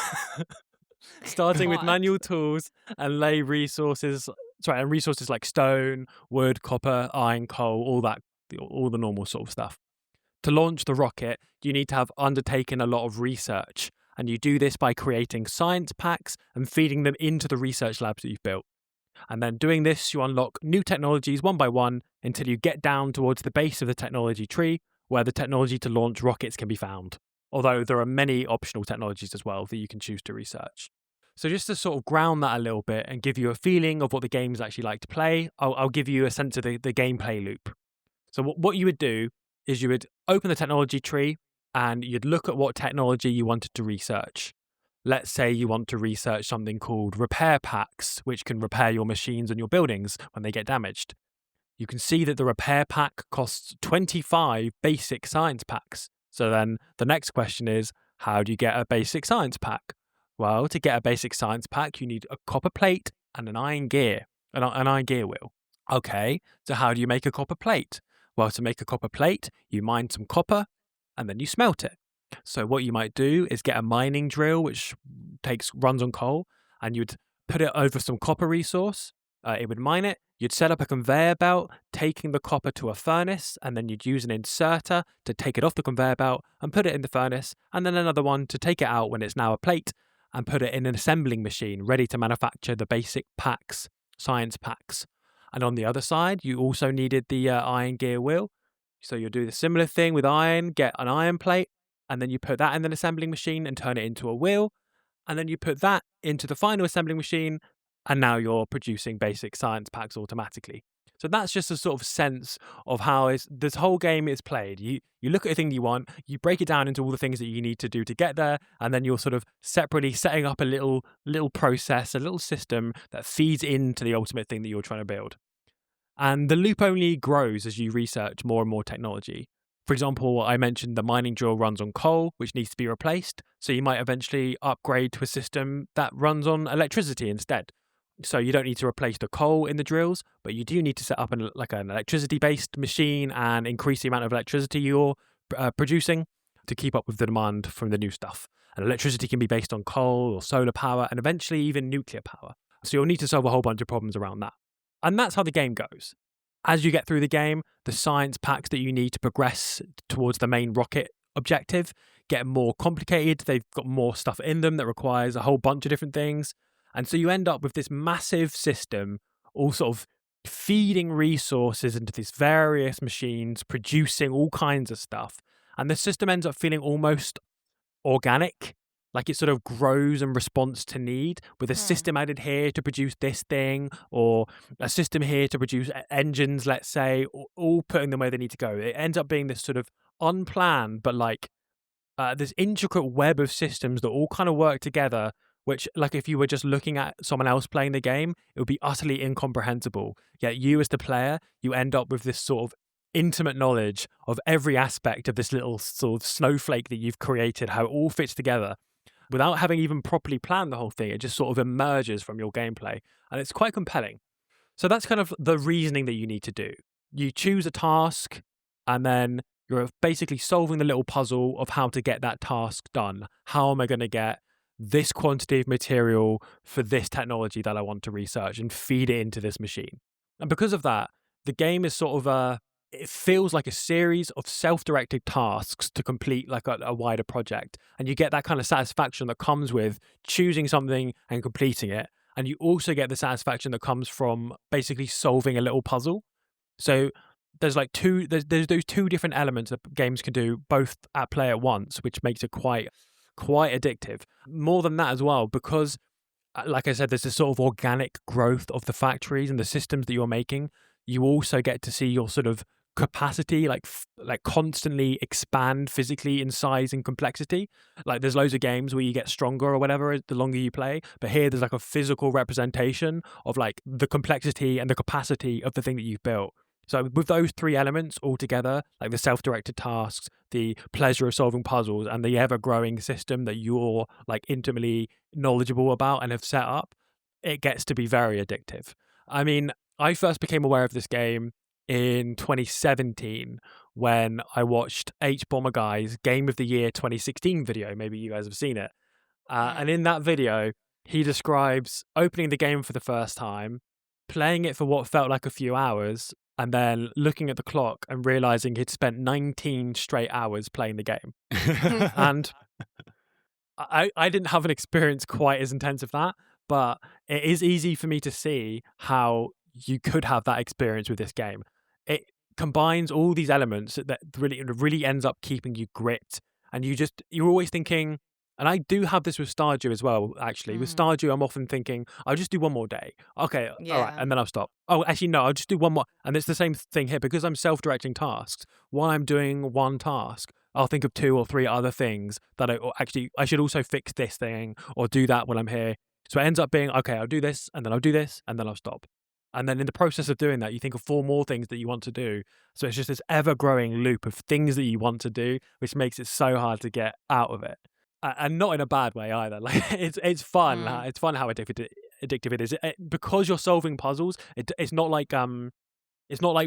tools and lay resources. And resources like stone, wood, copper, iron, coal, all the normal sort of stuff. To launch the rocket, you need to have undertaken a lot of research, and you do this by creating science packs and feeding them into the research labs that you've built. And then doing this, you unlock new technologies one by one until you get down towards the base of the technology tree, where the technology to launch rockets can be found. Although there are many optional technologies as well that you can choose to research. So just to sort of ground that a little bit and give you a feeling of what the game's actually like to play, I'll give you a sense of the gameplay loop. So what you would do is you would open the technology tree and you'd look at what technology you wanted to research. Let's say you want to research something called repair packs, which can repair your machines and your buildings when they get damaged. You can see that the repair pack costs 25 basic science packs. So then the next question is, how do you get a basic science pack? Well, to get a basic science pack, you need a copper plate and an iron gear wheel. Okay, so how do you make a copper plate? Well, to make a copper plate, you mine some copper and then you smelt it. So what you might do is get a mining drill, which runs on coal, and you'd put it over some copper resource. It would mine it. You'd set up a conveyor belt, taking the copper to a furnace, and then you'd use an inserter to take it off the conveyor belt and put it in the furnace, and then another one to take it out when it's now a plate and put it in an assembling machine ready to manufacture the basic packs, science packs. And on the other side, you also needed the iron gear wheel. So you'll do the similar thing with iron, get an iron plate, and then you put that in an assembling machine and turn it into a wheel. And then you put that into the final assembling machine, and now you're producing basic science packs automatically. So that's just a sort of sense of how this whole game is played. You look at a thing you want, you break it down into all the things that you need to do to get there, and then you're sort of separately setting up a little process, a little system that feeds into the ultimate thing that you're trying to build. And the loop only grows as you research more and more technology. For example, I mentioned the mining drill runs on coal, which needs to be replaced. So you might eventually upgrade to a system that runs on electricity instead. So you don't need to replace the coal in the drills, but you do need to set up an electricity-based machine and increase the amount of electricity you're producing to keep up with the demand from the new stuff. And electricity can be based on coal or solar power and eventually even nuclear power. So you'll need to solve a whole bunch of problems around that. And that's how the game goes. As you get through the game, the science packs that you need to progress towards the main rocket objective get more complicated. They've got more stuff in them that requires a whole bunch of different things. And so you end up with this massive system all sort of feeding resources into these various machines, producing all kinds of stuff. And the system ends up feeling almost organic, like it sort of grows in response to need, with a system added here to produce this thing, or a system here to produce engines, let's say, all putting them where they need to go. It ends up being this sort of unplanned, but like this intricate web of systems that all kind of work together, which, like, if you were just looking at someone else playing the game, it would be utterly incomprehensible. Yet you, as the player, you end up with this sort of intimate knowledge of every aspect of this little sort of snowflake that you've created, how it all fits together. Without having even properly planned the whole thing, it just sort of emerges from your gameplay. And it's quite compelling. So that's kind of the reasoning that you need to do. You choose a task, and then you're basically solving the little puzzle of how to get that task done. How am I going to get this quantity of material for this technology that I want to research and feed it into this machine? And because of that, the game is sort of it feels like a series of self-directed tasks to complete like a wider project. And you get that kind of satisfaction that comes with choosing something and completing it. And you also get the satisfaction that comes from basically solving a little puzzle. So there's like there's those two different elements that games can do both at play at once, which makes it quite addictive. More than that as well, because like I said, there's this sort of organic growth of the factories and the systems that you're making. You also get to see your sort of capacity like constantly expand physically in size and complexity. Like there's loads of games where you get stronger or whatever the longer you play, but here there's like a physical representation of like the complexity and the capacity of the thing that you've built. So with those three elements all together, like the self-directed tasks, the pleasure of solving puzzles, and the ever-growing system that you're like intimately knowledgeable about and have set up, it gets to be very addictive. I mean, I first became aware of this game in 2017 when I watched H Bomber Guy's Game of the Year 2016 video. Maybe you guys have seen it. And in that video, he describes opening the game for the first time, playing it for what felt like a few hours, and then looking at the clock and realizing he'd spent 19 straight hours playing the game. And I didn't have an experience quite as intense as that, but it is easy for me to see how you could have that experience with this game. It combines all these elements that really ends up keeping you gripped, and you're always thinking. And I do have this with Stardew as well, actually. With Stardew, I'm often thinking, I'll just do one more day. Okay, all right, and then I'll stop. Oh, actually, no, I'll just do one more. And it's the same thing here. Because I'm self-directing tasks, while I'm doing one task, I'll think of 2 or 3 other things that I should also fix this thing or do that when I'm here. So it ends up being, okay, I'll do this, and then I'll do this, and then I'll stop. And then in the process of doing that, you think of 4 more things that you want to do. So it's just this ever-growing loop of things that you want to do, which makes it so hard to get out of it. And not in a bad way either. Like it's fun. It's fun how addictive it is. Because you're solving puzzles, it's not like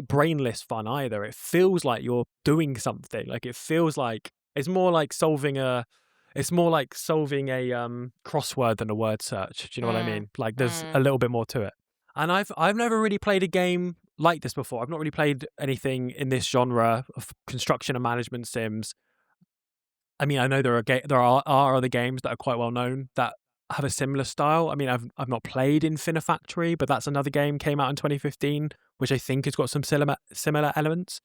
brainless fun either. It feels like you're doing something. Like it feels like it's more like solving a crossword than a word search. Do you know what I mean? Like there's a little bit more to it. And I've never really played a game like this before. I've not really played anything in this genre of construction and management sims. I mean, I know there are other games that are quite well known that have a similar style. I mean, I've not played Infinite Factory, but that's another game, came out in 2015, which I think has got some similar elements.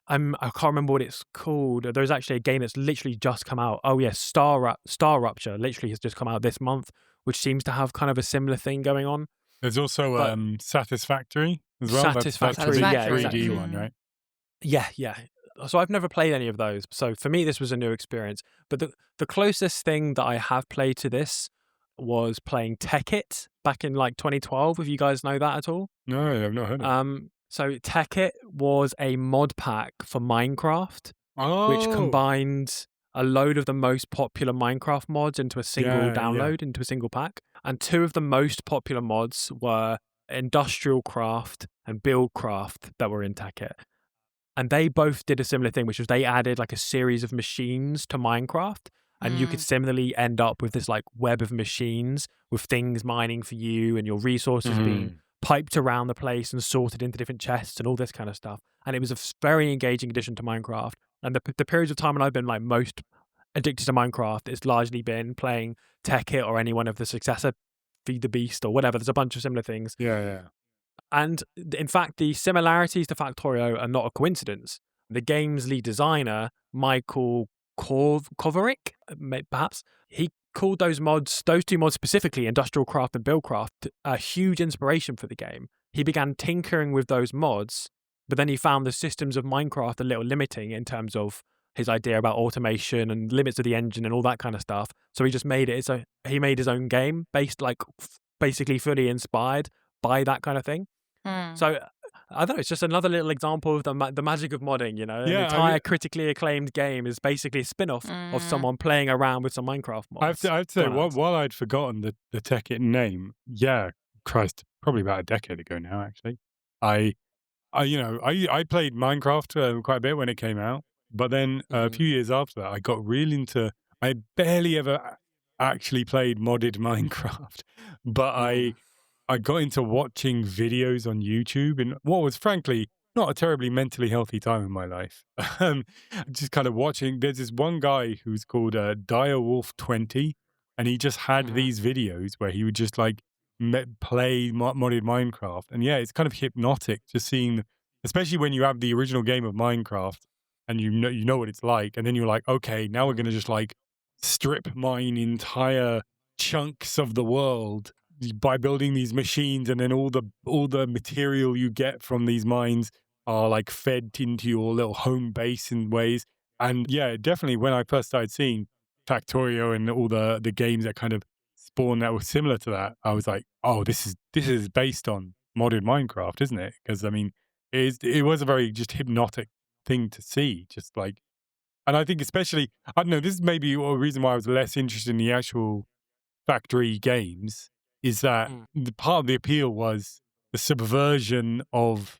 I can't remember what it's called. There's actually a game that's literally just come out. Oh yes, Star Rupture literally has just come out this month, which seems to have kind of a similar thing going on. There's also Satisfactory as well. Satisfactory, that's the 3D exactly. one, right? Yeah. So I've never played any of those. So for me, this was a new experience. But the closest thing that I have played to this was playing Tekkit back in like 2012. If you guys know that at all? No, I've not heard of it. So Tekkit was a mod pack for Minecraft, which combined a load of the most popular Minecraft mods into a single download, into a single pack. And 2 of the most popular mods were Industrial Craft and Buildcraft that were in Tekkit. And they both did a similar thing, which was they added like a series of machines to Minecraft. And you could similarly end up with this like web of machines with things mining for you and your resources being piped around the place and sorted into different chests and all this kind of stuff. And it was a very engaging addition to Minecraft. And the periods of time when I've been like most addicted to Minecraft, it's largely been playing Tekkit or any one of the successor, Feed the Beast or whatever. There's a bunch of similar things. Yeah. And in fact, the similarities to Factorio are not a coincidence. The game's lead designer, Michael Kovaric, perhaps, he called those two mods specifically, Industrial Craft and Buildcraft, a huge inspiration for the game. He began tinkering with those mods, but then he found the systems of Minecraft a little limiting in terms of his idea about automation and limits of the engine and all that kind of stuff. So he just made it. So he made his own game based, like, basically fully inspired by that kind of thing. So I don't know. It's just another little example of the magic of modding. You know, an entire critically acclaimed game is basically a spin-off of someone playing around with some Minecraft mods. I have to say, while I'd forgotten the Tekkit name, Christ, probably about a decade ago now. Actually, I played Minecraft quite a bit when it came out, but then a few years after that, I got really into. I barely ever actually played modded Minecraft, but I got into watching videos on YouTube in what was frankly not a terribly mentally healthy time in my life. Just kind of watching. There's this one guy who's called Direwolf20, and he just had these videos where he would just like play modded Minecraft. And yeah, it's kind of hypnotic just seeing, especially when you have the original game of Minecraft and you know what it's like, and then you're like, okay, now we're gonna just like strip mine entire chunks of the world by building these machines, and then all the material you get from these mines are like fed into your little home base in ways. And yeah, definitely when I first started seeing Factorio and all the games that kind of spawned that were similar to that, I was like, oh, this is based on modded Minecraft, isn't it? Because I mean, it was a very just hypnotic thing to see, just like. And I think especially, I don't know, this is maybe a reason why I was less interested in the actual factory games, is that the part of the appeal was the subversion of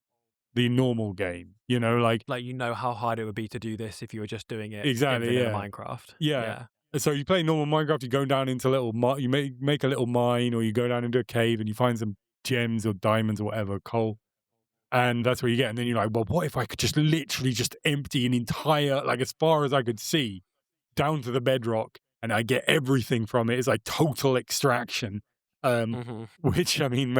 the normal game, you know, like how hard it would be to do this if you were just doing it exactly in Minecraft. Yeah. So you play normal Minecraft, you go down into you make a little mine, or you go down into a cave and you find some gems or diamonds or whatever, coal, and that's what you get. And then you're like, well, what if I could just literally just empty an entire, like as far as I could see, down to the bedrock, and I get everything from it. It's like total extraction. Which I mean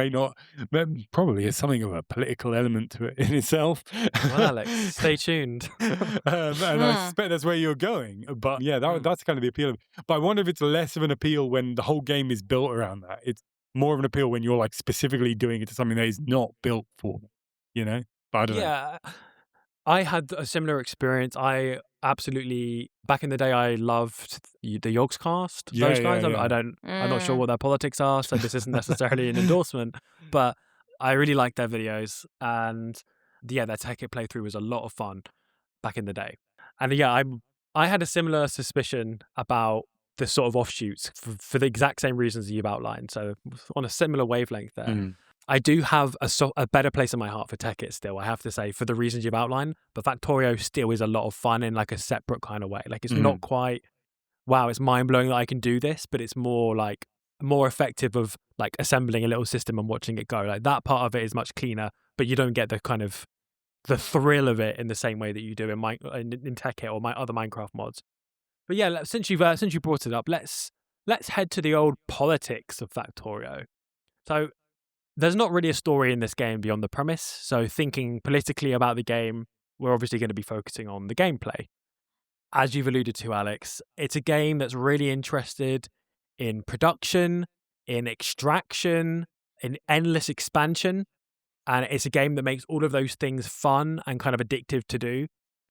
probably is something of a political element to it in itself. Well, Alex, stay tuned. And I suspect that's where you're going. But yeah, that's kind of the appeal of it. But I wonder if it's less of an appeal when the whole game is built around that. It's more of an appeal when you're like specifically doing it to something that is not built for, you know? But I don't know. Yeah, I had a similar experience. I absolutely, back in the day, I loved the Yogscast. Those guys. I'm not sure what their politics are, so this isn't necessarily an endorsement. But I really liked their videos, and yeah, their Tekkit playthrough was a lot of fun back in the day. And yeah, I had a similar suspicion about the sort of offshoots for the exact same reasons that you've outlined. So on a similar wavelength there. I do have a better place in my heart for Tekkit still, I have to say, for the reasons you've outlined. But Factorio still is a lot of fun in like a separate kind of way. Like it's not quite, wow, it's mind-blowing that I can do this, but it's more like more effective of like assembling a little system and watching it go. Like that part of it is much cleaner, but you don't get the kind of the thrill of it in the same way that you do in Tekkit or my other Minecraft mods. But yeah, since you brought it up, let's head to the old politics of Factorio. So there's not really a story in this game beyond the premise, so thinking politically about the game, we're obviously going to be focusing on the gameplay. As you've alluded to, Alex, it's a game that's really interested in production, in extraction, in endless expansion, and it's a game that makes all of those things fun and kind of addictive to do.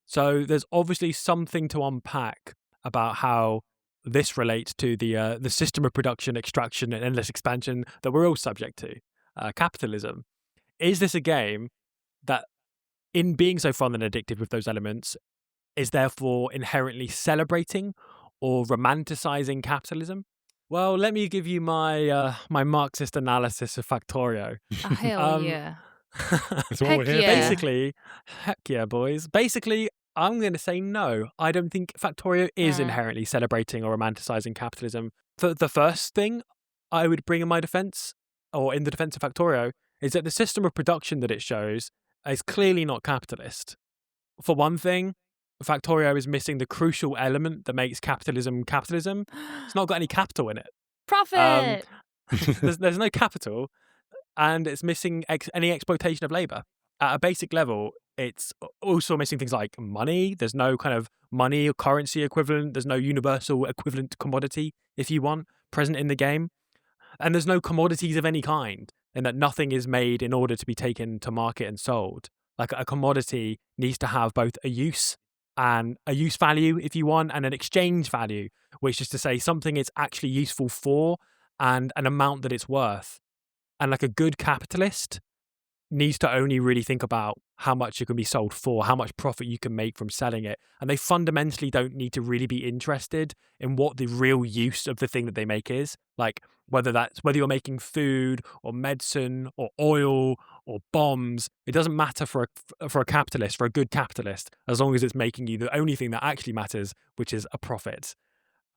So there's obviously something to unpack about how this relates to the system of production, extraction, and endless expansion that we're all subject to. Capitalism. Is this a game that, in being so fun and addictive with those elements, is therefore inherently celebrating or romanticizing capitalism? Well, let me give you my my Marxist analysis of Factorio. Oh, hell yeah. That's what we're here. Basically, heck yeah, boys. Basically, I'm going to say no. I don't think Factorio is inherently celebrating or romanticizing capitalism. The first thing I would bring in my defense, or in the defense of Factorio, is that the system of production that it shows is clearly not capitalist. For one thing, Factorio is missing the crucial element that makes capitalism capitalism. It's not got any capital in it. Profit! There's no capital. and it's missing any exploitation of labor. At a basic level, it's also missing things like money. There's no kind of money or currency equivalent. There's no universal equivalent commodity, if you want, present in the game. And there's no commodities of any kind, in that nothing is made in order to be taken to market and sold. Like a commodity needs to have both a use and a use value, if you want, and an exchange value, which is to say something it's actually useful for and an amount that it's worth. And like a good capitalist needs to only really think about how much it can be sold for, how much profit you can make from selling it. And they fundamentally don't need to really be interested in what the real use of the thing that they make is. Like whether you're making food or medicine or oil or bombs, it doesn't matter for a capitalist, for a good capitalist, as long as it's making you the only thing that actually matters, which is a profit.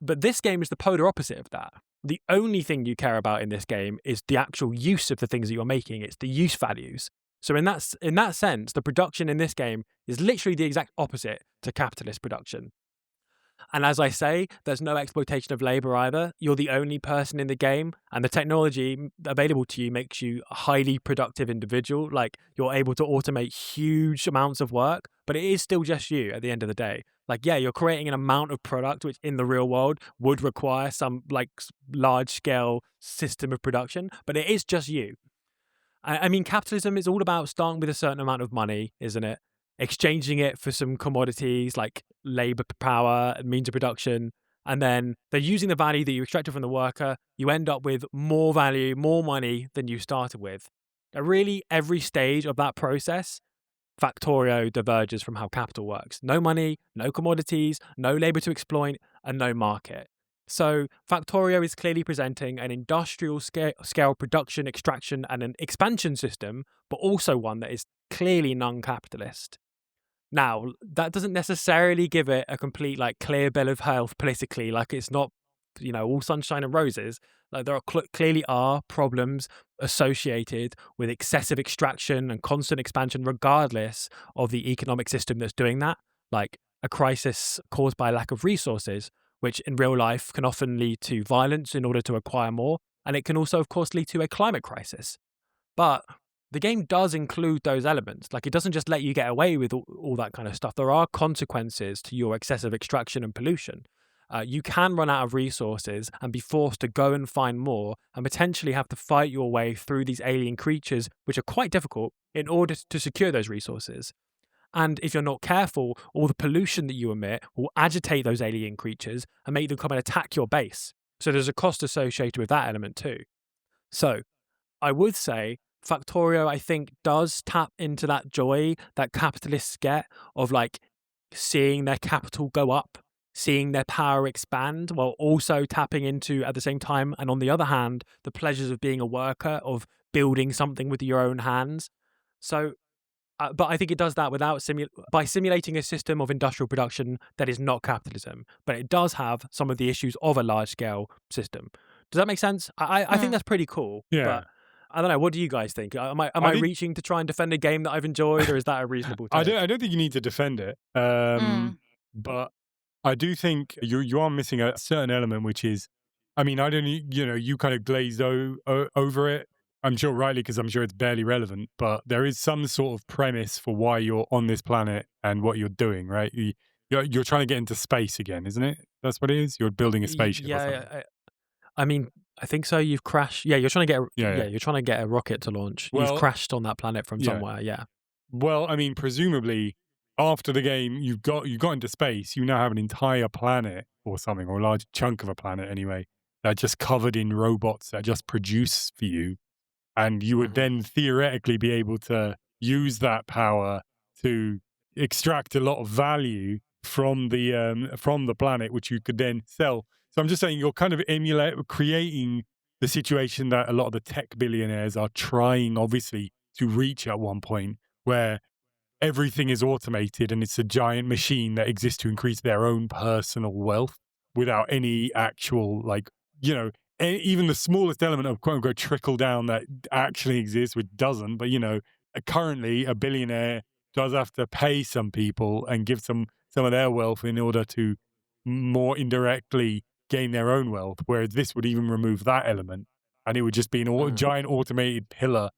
But this game is the polar opposite of that. The only thing you care about in this game is the actual use of the things that you're making. It's the use values. So in that sense, the production in this game is literally the exact opposite to capitalist production. And as I say, there's no exploitation of labor either. You're the only person in the game, and the technology available to you makes you a highly productive individual. Like you're able to automate huge amounts of work, but it is still just you at the end of the day. Like, yeah, you're creating an amount of product which in the real world would require some like large scale system of production, but it is just you. I mean, capitalism is all about starting with a certain amount of money, isn't it? Exchanging it for some commodities like labor power and means of production. And then they're using the value that you extracted from the worker. You end up with more value, more money than you started with. At really every stage of that process, Factorio diverges from how capital works. No money, no commodities, no labor to exploit, and no market. So Factorio is clearly presenting an industrial scale production, extraction, and an expansion system, but also one that is clearly non-capitalist. Now, that doesn't necessarily give it a complete, like, clear bill of health politically. Like, it's not, all sunshine and roses. Like, there are clearly are problems associated with excessive extraction and constant expansion, regardless of the economic system that's doing that. Like a crisis caused by lack of resources, which in real life can often lead to violence in order to acquire more. And it can also, of course, lead to a climate crisis. But the game does include those elements. Like, it doesn't just let you get away with all that kind of stuff. There are consequences to your excessive extraction and pollution. You can run out of resources and be forced to go and find more and potentially have to fight your way through these alien creatures, which are quite difficult, in order to secure those resources. And if you're not careful, all the pollution that you emit will agitate those alien creatures and make them come and attack your base. So there's a cost associated with that element too. So I would say Factorio, I think, does tap into that joy that capitalists get of like seeing their capital go up, seeing their power expand, while also tapping into, at the same time, and on the other hand, the pleasures of being a worker, of building something with your own hands. So, but I think it does that by simulating a system of industrial production that is not capitalism, but it does have some of the issues of a large-scale system. Does that make sense? I think that's pretty cool. Yeah. But I don't know. What do you guys think? Am I reaching to try and defend a game that I've enjoyed, or is that a reasonable take? I don't think you need to defend it. But I do think you are missing a certain element, which is, I mean, I don't, you kind of glazed over it. I'm sure rightly, because I'm sure it's barely relevant, but there is some sort of premise for why you're on this planet and what you're doing, right? You're trying to get into space again, isn't it? That's what it is. You're building a spaceship. Yeah. I mean, I think so. You've crashed. Yeah, you're trying to get. You're trying to get a rocket to launch. Well, you've crashed on that planet from somewhere. Yeah. Well, I mean, presumably, after the game, you got into space. You now have an entire planet or something, or a large chunk of a planet anyway, that's just covered in robots that just produce for you, and you would then theoretically be able to use that power to extract a lot of value from the planet, which you could then sell. So I'm just saying, you're kind of creating the situation that a lot of the tech billionaires are trying, obviously, to reach at one point, where everything is automated and it's a giant machine that exists to increase their own personal wealth without any actual, even the smallest element of quote unquote trickle down that actually exists, which doesn't. But, currently a billionaire does have to pay some people and give some of their wealth in order to more indirectly gain their own wealth, whereas this would even remove that element. and it would just be an giant automated pillar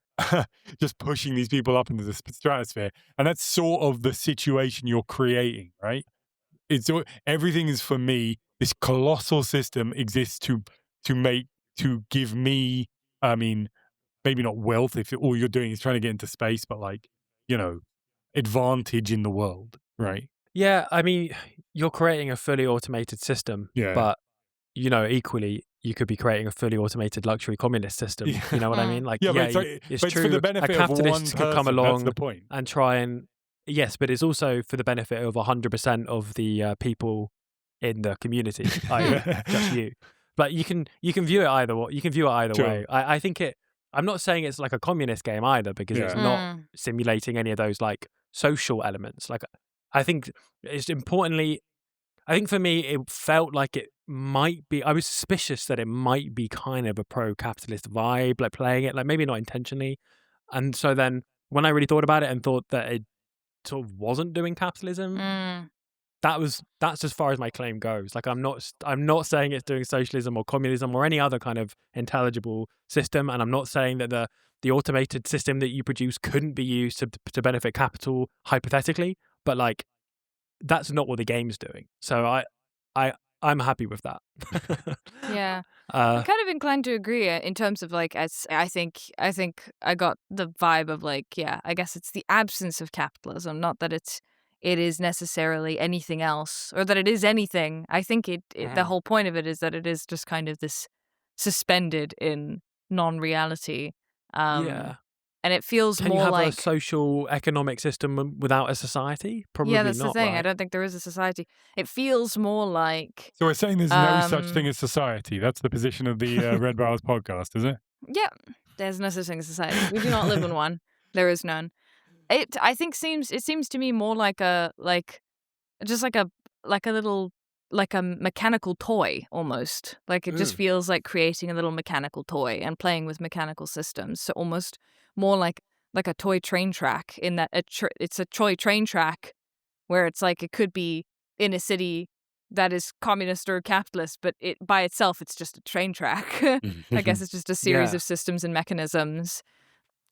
just pushing these people up into the stratosphere. And that's sort of the situation you're creating, right? Everything is, for me, this colossal system exists to give me, I mean, maybe not wealth if all you're doing is trying to get into space, but like, advantage in the world, right? Yeah, I mean, you're creating a fully automated system, but equally, you could be creating a fully automated luxury communist system. Yeah. You know what I mean? Like, but it's but true. for the benefit a of one capitalist could come person, along that's the point. and try and yes, but it's also for the benefit of 100% of the people in the community, just you. But you can view it either way. You can view it either way. I think I'm not saying it's like a communist game either, because it's not simulating any of those like social elements. Like, I think it's importantly, I think for me, it felt like it might be, I was suspicious that it might be kind of a pro-capitalist vibe, like playing it, like maybe not intentionally. And so then when I really thought about it and thought that it sort of wasn't doing capitalism, that's as far as my claim goes. Like, I'm not saying it's doing socialism or communism or any other kind of intelligible system. And I'm not saying that the automated system that you produce couldn't be used to benefit capital hypothetically, but like, that's not what the game's doing. So I'm happy with that. Yeah. I'm kind of inclined to agree in terms of like, as I think I got the vibe of like, yeah, I guess it's the absence of capitalism, not that it is necessarily anything else, or that it is anything. I think the whole point of it is that it is just kind of this suspended in non-reality. And it feels Can more you have like a social economic system without a society? Probably not. Yeah, that's the thing. Right? I don't think there is a society. It feels more like. So we're saying there's no such thing as society. That's the position of the Red Bars podcast, is it? Yeah, there's no such thing as society. We do not live in one. There is none. I think it seems to me more like a little, like a mechanical toy almost. Like, it just feels like creating a little mechanical toy and playing with mechanical systems. So almost more like a toy train track, in that it's a toy train track where it's like it could be in a city that is communist or capitalist, but it by itself, it's just a train track. I guess it's just a series of systems and mechanisms.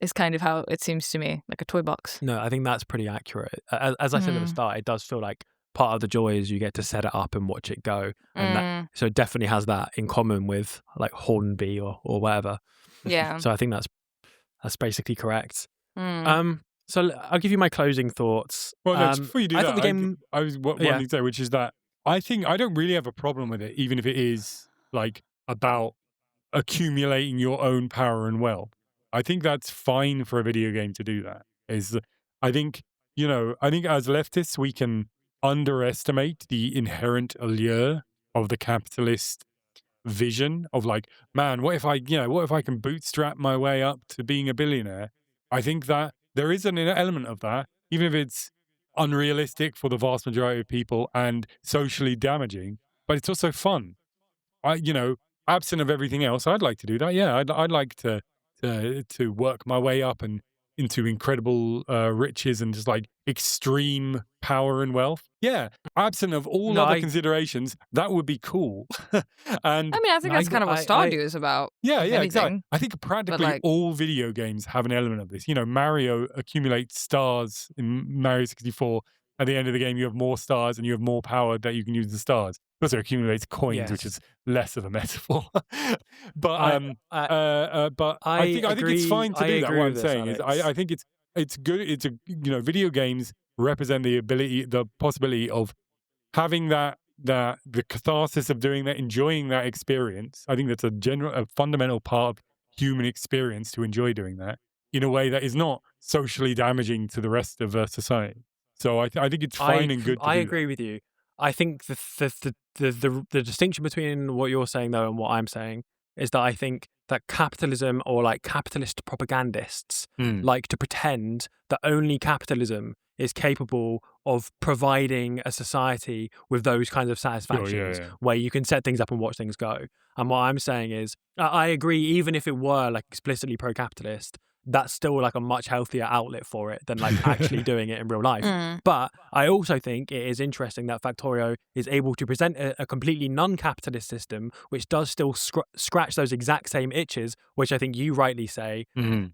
Is kind of how it seems to me, like a toy box. No, I think that's pretty accurate. As I said at the start, it does feel like part of the joy is you get to set it up and watch it go, and so it definitely has that in common with like Hornby or whatever. Yeah. So I think that's basically correct. So I'll give you my closing thoughts. Well, before you do that, the game. I was wanting to say, which is that I think I don't really have a problem with it, even if it is like about accumulating your own power and wealth. I think that's fine for a video game to do that. I think as leftists, we can underestimate the inherent allure of the capitalist vision of like, man, what if I can bootstrap my way up to being a billionaire? I think that there is an element of that, even if it's unrealistic for the vast majority of people and socially damaging, but it's also fun. Absent of everything else, I'd like to do that. Yeah, I'd like to work my way up and into incredible riches and just like extreme power and wealth. Yeah, absent of all other considerations, that would be cool. And I mean, I think that's kind of what Stardew is about. Yeah, anything. exactly. I think practically all video games have an element of this. Mario accumulates stars in Mario 64. At the end of the game, you have more stars and you have more power that you can use the stars. It also accumulates coins, which is less of a metaphor. But I think it's fine to do that. What I'm saying is, I think it's good. It's video games represent the possibility of having the catharsis of doing that, enjoying that experience. I think that's a fundamental part of human experience, to enjoy doing that in a way that is not socially damaging to the rest of society. So I think it's fine and good. I agree with you. I think the distinction between what you're saying though and what I'm saying is that I think that capitalism, or like capitalist propagandists, like to pretend that only capitalism is capable of providing a society with those kinds of satisfactions, where you can set things up and watch things go. And what I'm saying is, I agree, even if it were like explicitly pro-capitalist, that's still like a much healthier outlet for it than like actually doing it in real life. Mm. But I also think it is interesting that Factorio is able to present a completely non-capitalist system, which does still scratch those exact same itches, which I think you rightly say, Mhm.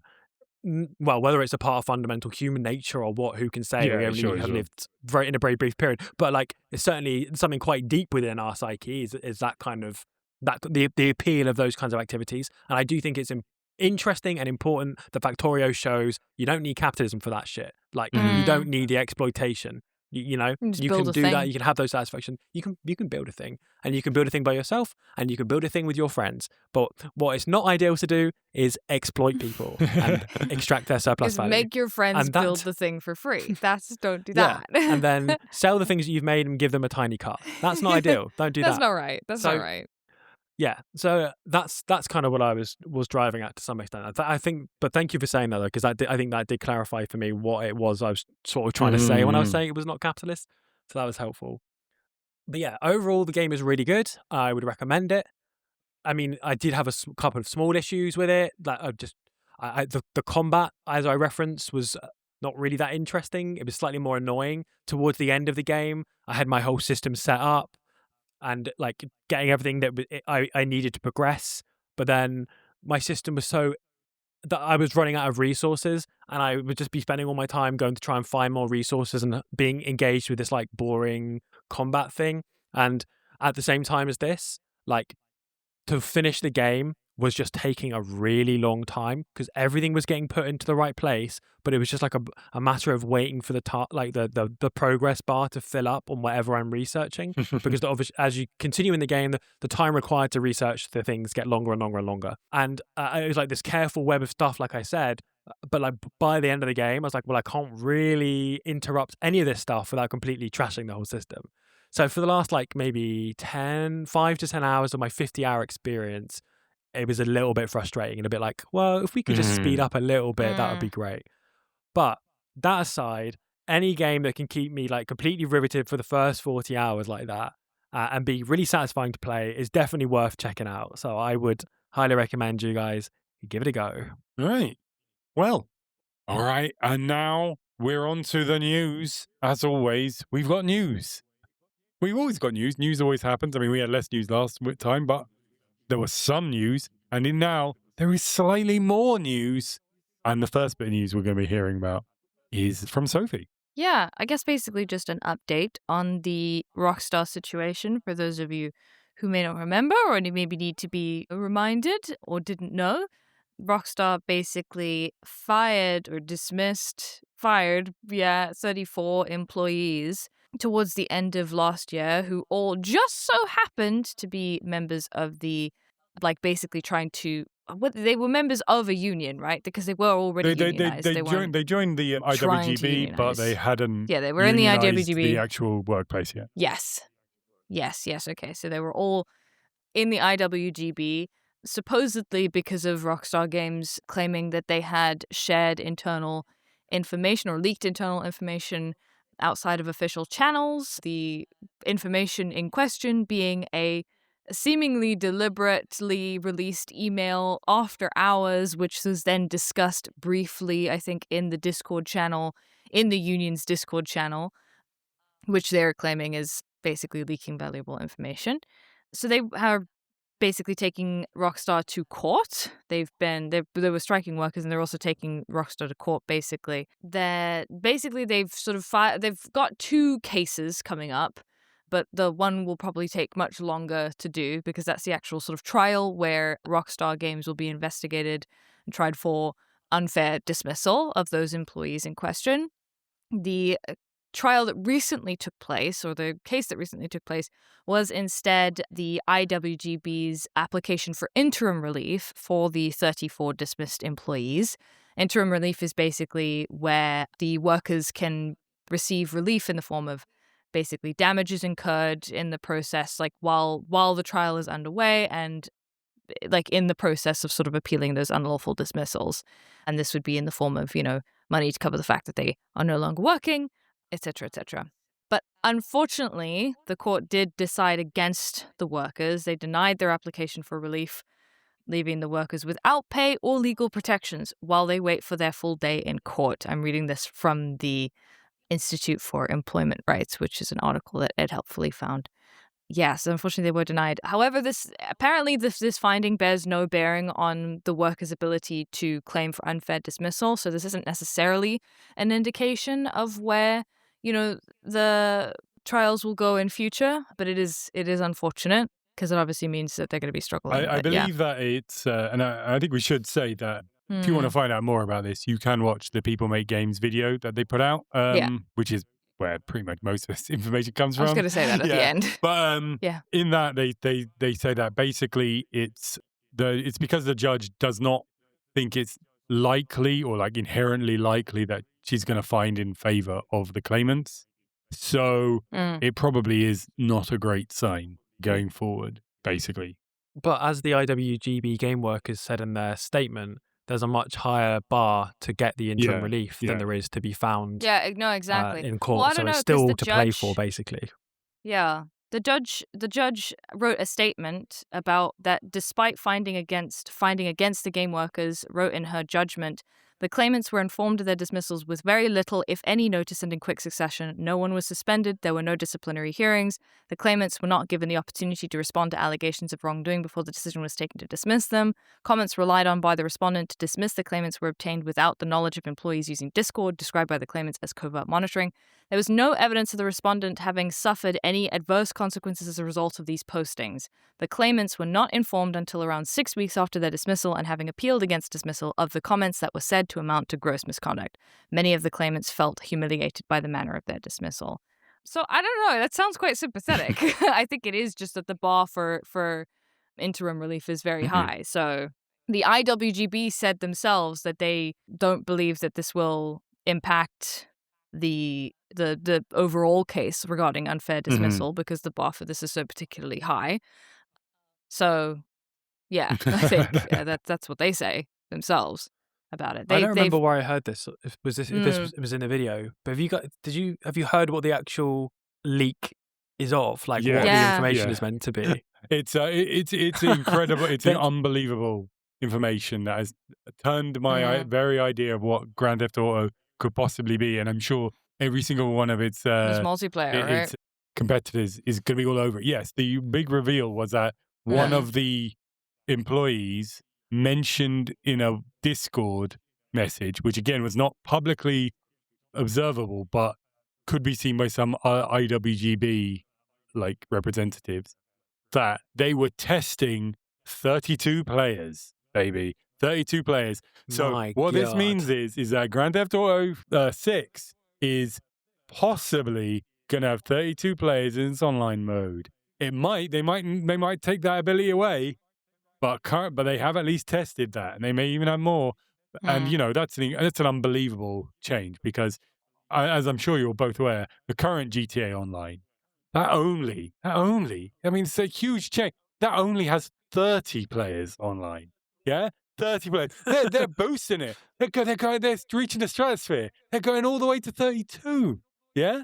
well, whether it's a part of fundamental human nature or what, who can say? We Yeah, only sure, have sure. lived in a very brief period, but like it's certainly something quite deep within our psyche is that kind of the appeal of those kinds of activities. And I do think it's interesting and important that Factorio shows you don't need capitalism for that shit. Like you don't need the exploitation. You know, Just you build can a do that. thing. You can have those satisfactions. You can build a thing, and you can build a thing by yourself, and you can build a thing with your friends. But what it's not ideal to do is exploit people and extract their surplus Is value. make your friends And that- build the thing for free. Don't do Yeah, that. and then sell the things that you've made and give them a tiny cut. That's not ideal. Don't do That's that. not right. That's So- not right. Yeah, so that's kind of what I was driving at to some extent. I think, but thank you for saying that though, because I think that did clarify for me what it was I was sort of trying to say when I was saying it was not capitalist. So that was helpful. But yeah, overall the game is really good. I would recommend it. I mean, I did have a couple of small issues with it. Like the combat, as I referenced, was not really that interesting. It was slightly more annoying towards the end of the game. I had my whole system set up and like getting everything that I needed to progress, but then my system was so that I was running out of resources, and I would just be spending all my time going to try and find more resources and being engaged with this like boring combat thing. And at the same time as this, like to finish the game was just taking a really long time because everything was getting put into the right place, but it was just like a matter of waiting for the progress bar to fill up on whatever I'm researching. Because obviously, as you continue in the game, the time required to research the things get longer and longer and longer. And it was like this careful web of stuff, like I said. But like by the end of the game, I was like, well, I can't really interrupt any of this stuff without completely trashing the whole system. So for the last like maybe 5 to 10 hours of my 50-hour experience, it was a little bit frustrating and a bit like, well, if we could just speed up a little bit, that would be great. But that aside, any game that can keep me like completely riveted for the first 40 hours like that and be really satisfying to play is definitely worth checking out. So I would highly recommend you guys give it a go. Right. Well, all right. And now we're on to the news. As always, we've got news. We've always got news. News always happens. I mean, we had less news last time, but there was some news. And now there is slightly more news. And the first bit of news we're going to be hearing about is from Sofie. Yeah, I guess basically just an update on the Rockstar situation for those of you who may not remember or maybe need to be reminded or didn't know. Rockstar basically fired 34 employees towards the end of last year who all just so happened to be members of the, like basically trying to, they were members of a union, right? Because they were already unionized. They joined the trying to IWGB, but they unionize. hadn't Yeah, they were in the unionized IWGB. the actual workplace yet. Yes. Okay, so they were all in the IWGB, supposedly because of Rockstar Games claiming that they had shared internal information or leaked internal information outside of official channels. The information in question being a seemingly deliberately released email after hours, which was then discussed briefly, I think, in the Discord channel, in the union's Discord channel, which they're claiming is basically leaking valuable information. So they are basically taking Rockstar to court. They were striking workers, and they're also taking Rockstar to court. Basically, they've got 2 cases coming up, but the one will probably take much longer to do because that's the actual sort of trial where Rockstar Games will be investigated and tried for unfair dismissal of those employees in question. The trial that recently took place, or the case that recently took place, was instead the IWGB's application for interim relief for the 34 dismissed employees. Interim relief is basically where the workers can receive relief in the form of basically damages incurred in the process, like while the trial is underway and like in the process of sort of appealing those unlawful dismissals. And this would be in the form of, money to cover the fact that they are no longer working, etc., etc. But unfortunately, the court did decide against the workers. They denied their application for relief leaving the workers without pay or legal protections while they wait for their full day in court. I'm reading this from the Institute for Employment Rights, which is an article that Ed helpfully found. Yes, unfortunately, they were denied. However, this finding bears no bearing on the worker's ability to claim for unfair dismissal. So this isn't necessarily an indication of where, the trials will go in future. But it is unfortunate because it obviously means that they're going to be struggling. I believe that it's, and I think we should say that if you want to find out more about this, you can watch the People Make Games video that they put out, which is where pretty much most of this information comes from. I was going to say that at the end. But in that, they say that basically it's because the judge does not think it's likely or like inherently likely that she's going to find in favor of the claimants. So it probably is not a great sign going forward, basically. But as the IWGB game workers said in their statement, there's a much higher bar to get the interim relief than there is to be found exactly. in court. Well, so it's still to play for, basically. Yeah. The judge wrote a statement about that despite finding against the game workers, wrote in her judgment, the claimants were informed of their dismissals with very little, if any, notice and in quick succession. No one was suspended. There were no disciplinary hearings. The claimants were not given the opportunity to respond to allegations of wrongdoing before the decision was taken to dismiss them. Comments relied on by the respondent to dismiss the claimants were obtained without the knowledge of employees using Discord, described by the claimants as covert monitoring. There was no evidence of the respondent having suffered any adverse consequences as a result of these postings. The claimants were not informed until around 6 weeks after their dismissal, and having appealed against dismissal, of the comments that were said to amount to gross misconduct. Many of the claimants felt humiliated by the manner of their dismissal. So I don't know, that sounds quite sympathetic. I think it is just that the bar for interim relief is very high. So the IWGB said themselves that they don't believe that this will impact the overall case regarding unfair dismissal because the bar for this is so particularly high. So I think that's what they say themselves about it. I don't remember where I heard this. If this was in the video, but have you heard what the actual leak is of? Like what the information is meant to be? It's incredible. It's an unbelievable information that has turned my very idea of what Grand Theft Auto could possibly be, and I'm sure every single one of its multiplayer, its competitors is going to be all over it. Yes, the big reveal was that one of the employees mentioned in a Discord message, which again was not publicly observable, but could be seen by some IWGB like representatives, that they were testing 32 players, baby. 32 players. So what this means is that Grand Theft Auto 6 is possibly going to have 32 players in its online mode. They might take that ability away, but they have at least tested that, and they may even have more. And that's an unbelievable change because, as I'm sure you're both aware, the current GTA Online, that only, I mean, it's a huge change. That only has 30 players online. Yeah. 30 players. They're boosting it. They're reaching the stratosphere. They're going all the way to 32. Yeah,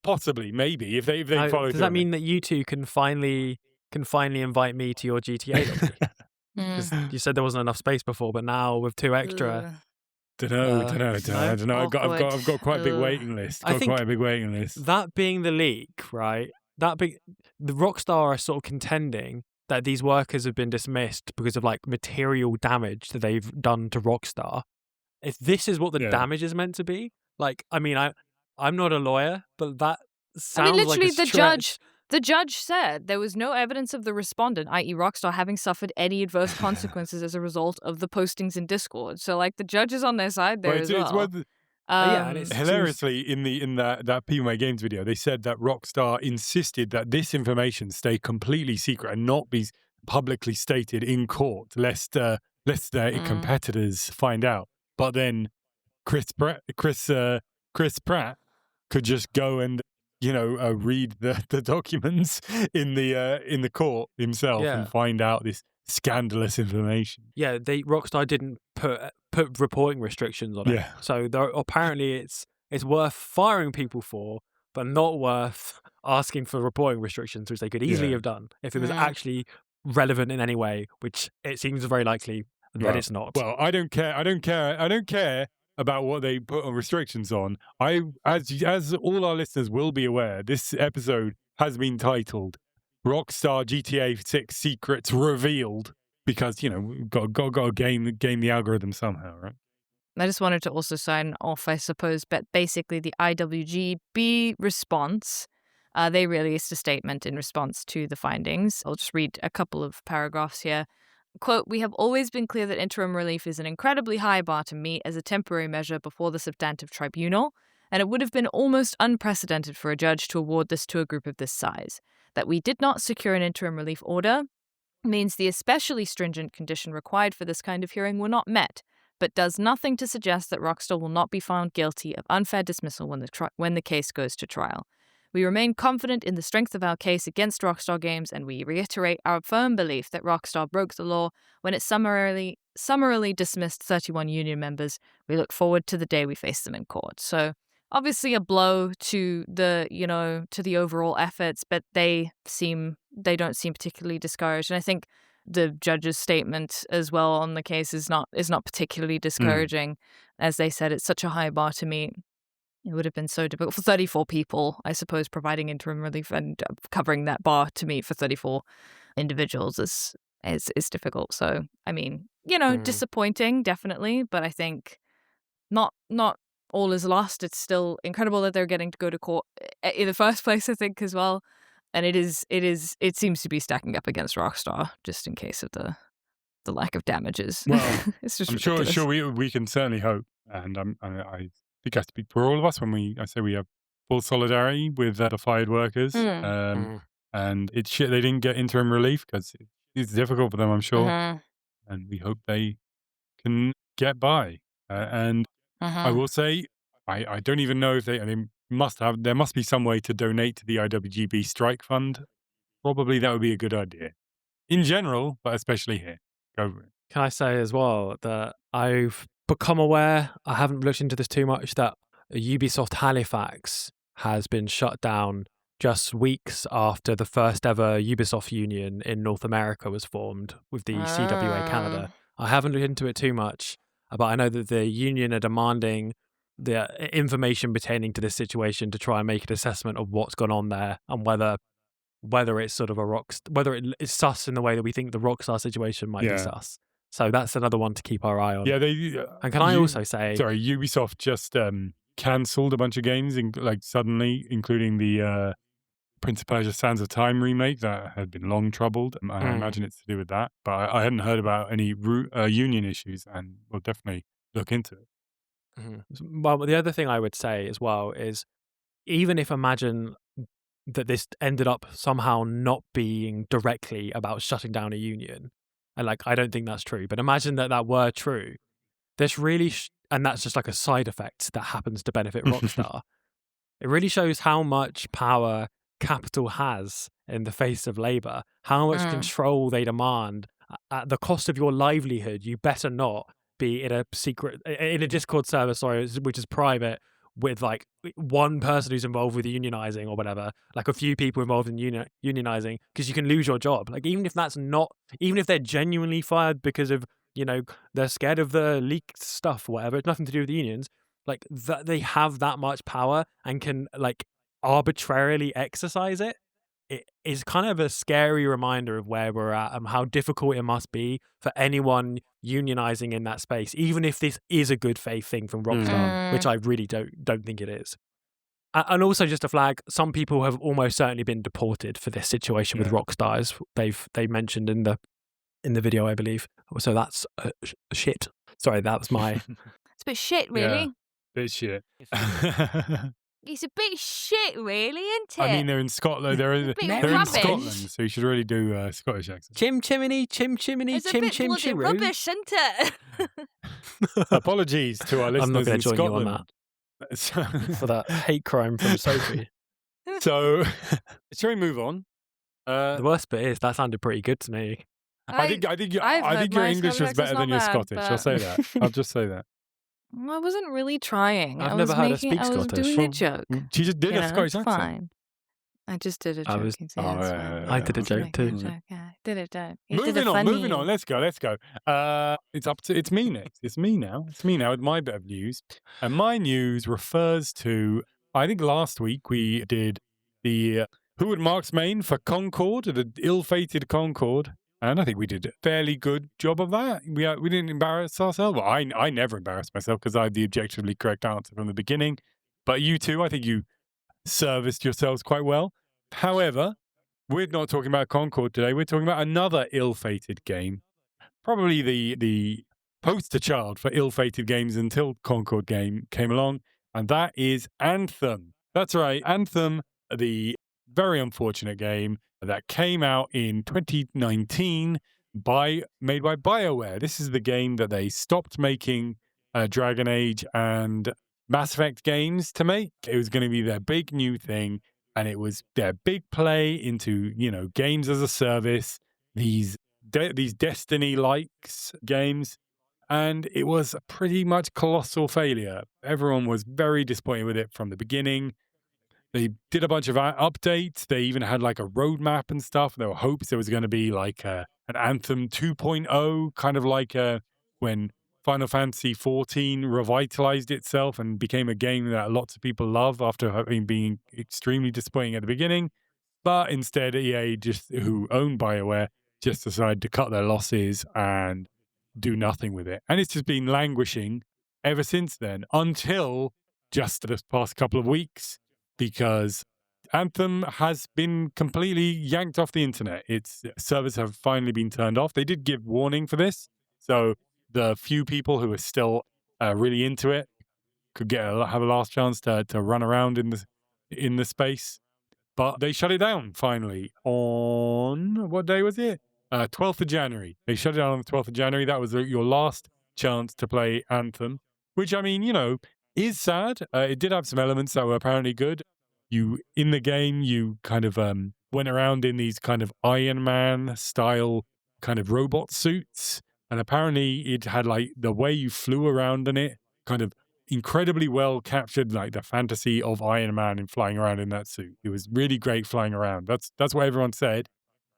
possibly, maybe if they follow. Does that mean that you two can finally invite me to your GTA? Because you said there wasn't enough space before, but now with 2 extra. Don't know. I've got quite a big waiting list. That being the leak, right? The Rockstar are sort of contending that these workers have been dismissed because of like material damage that they've done to Rockstar. If this is what the damage is meant to be, like, I mean, I'm not a lawyer, but that sounds like a stretch. The judge said there was no evidence of the respondent, i.e. Rockstar, having suffered any adverse consequences as a result of the postings in Discord. So, like, the judge is on their side there as well. And it's hilariously in that People Make Games video, they said that Rockstar insisted that this information stay completely secret and not be publicly stated in court, lest their competitors find out. But then Chris Pratt could just go and read the documents in the court himself and find out this scandalous information. Yeah, Rockstar didn't put reporting restrictions on it. So apparently it's worth firing people for, but not worth asking for reporting restrictions, which they could easily have done if it was actually relevant in any way, which it seems very likely that it's not. Well, I don't care. I don't care about what they put on restrictions on. As all our listeners will be aware, this episode has been titled Rockstar GTA 6 Secrets Revealed, because, we've got to game the algorithm somehow, right? I just wanted to also sign off, I suppose, but basically the IWGB response, they released a statement in response to the findings. I'll just read a couple of paragraphs here. Quote, "We have always been clear that interim relief is an incredibly high bar to meet as a temporary measure before the substantive tribunal, and it would have been almost unprecedented for a judge to award this to a group of this size. That we did not secure an interim relief order means the especially stringent condition required for this kind of hearing were not met, but does nothing to suggest that Rockstar will not be found guilty of unfair dismissal when the case goes to trial. We remain confident in the strength of our case against Rockstar Games, and we reiterate our firm belief that Rockstar broke the law when it summarily dismissed 31 union members. We look forward to the day we face them in court." So obviously a blow to the overall efforts, but they don't seem particularly discouraged. And I think the judge's statement as well on the case is not particularly discouraging. As they said, it's such a high bar to meet. It would have been so difficult for 34 people, I suppose, providing interim relief and covering that bar to meet for 34 individuals is difficult. So, I mean, disappointing, definitely, but I think not all is lost. It's still incredible that they're getting to go to court in the first place, I think, as well. And it seems to be stacking up against Rockstar, just in case of the lack of damages. Well, it's just I'm ridiculous. sure we can certainly hope, and I think I speak for all of us when I say we have full solidarity with the fired workers. And it's shit they didn't get interim relief, because it's difficult for them, I'm sure. And we hope they can get by. And I will say, I don't even know if they there must be some way to donate to the IWGB strike fund. Probably that would be a good idea in general, but especially here. Go for it. Can I say as well that I've become aware, I haven't looked into this too much, that Ubisoft Halifax has been shut down just weeks after the first ever Ubisoft union in North America was formed with the CWA Canada. I haven't looked into it too much, but I know that the union are demanding the information pertaining to this situation to try and make an assessment of what's gone on there, and whether it's sort of whether it is sus in the way that we think the Rockstar situation might be sus. So that's another one to keep our eye on. Yeah, and can I also say, sorry, Ubisoft just cancelled a bunch of games, suddenly, including the Prince of Persia: Sands of Time remake that had been long troubled. I imagine it's to do with that, but I hadn't heard about any union issues, and we'll definitely look into it. Well, the other thing I would say as well is, even if imagine that this ended up somehow not being directly about shutting down a union, and I don't think that's true, but imagine that were true, this really and that's just like a side effect that happens to benefit Rockstar. It really shows how much power capital has in the face of labor, how much control they demand at the cost of your livelihood. You better not be in a Discord server, which is private, with one person who's involved with unionizing or whatever, a few people involved in unionizing, because you can lose your job. Even if they're genuinely fired because of, they're scared of the leaked stuff, whatever, it's nothing to do with the unions, that they have that much power and can arbitrarily exercise it. It is kind of a scary reminder of where we're at and how difficult it must be for anyone unionizing in that space, even if this is a good faith thing from Rockstar, which I really don't think it is. And also, just a flag, some people have almost certainly been deported for this situation with Rockstar, as they mentioned in the video, I believe. So that's shit. Sorry, that was my... It's a bit shit, really. Yeah, bit shit. It's a bit shit, really, isn't it? I mean, they're in Scotland. They're in Scotland, so you should really do a Scottish accent. Chim chimney, chim chimney, it's chim a bit chim bloody chiroo. rubbish, isn't it? Apologies to our listeners I'm not going to in join Scotland. you on that. For that hate crime from Sofie. So, shall we move on? The worst bit is that sounded pretty good to me. I think your English is better than your Scottish. I'll say that. I'll just say that. I wasn't really trying. I've never heard her speak I was Scottish. doing a joke. She just did a Scottish accent. Fine. I just did a I joke. was- You see, that's fine. I did a Just joke making a too. joke. Yeah, I did a joke. You did Moving a on, moving funny. on. Let's go. It's me next. It's me now with my bit of news. And my news refers to, I think last week we did the Who Would Mark's Main for Concord, the ill-fated Concord. And I think we did a fairly good job of that. We didn't embarrass ourselves. Well, I never embarrassed myself because I had the objectively correct answer from the beginning. But you two, I think you serviced yourselves quite well. However, we're not talking about Concord today. We're talking about another ill-fated game. Probably the poster child for ill-fated games until Concord game came along, and that is Anthem. That's right, Anthem, the very unfortunate game that came out in 2019 made by BioWare. This is the game that they stopped making Dragon Age and Mass Effect games to make. It was going to be their big new thing, and it was their big play into, games as a service, these Destiny likes games, and it was a pretty much colossal failure. Everyone was very disappointed with it from the beginning. They did a bunch of updates. They even had like a roadmap and stuff. There were hopes there was going to be like an Anthem 2.0, kind of like when Final Fantasy 14 revitalized itself and became a game that lots of people love after having been extremely disappointing at the beginning. But instead, EA, who own BioWare, just decided to cut their losses and do nothing with it. And it's just been languishing ever since then, until just this past couple of weeks, because Anthem has been completely yanked off the internet. Its servers have finally been turned off. They did give warning for this, so the few people who are still really into it could have a last chance to run around in the space. But they shut it down finally on, what day was it? 12th of January. They shut it down on the 12th of January. That was your last chance to play Anthem, which, I mean, is sad. It did have some elements that were apparently good. In the game, you kind of went around in these kind of Iron Man style kind of robot suits. And apparently it had like the way you flew around in it kind of incredibly well captured like the fantasy of Iron Man and flying around in that suit. It was really great flying around. That's what everyone said.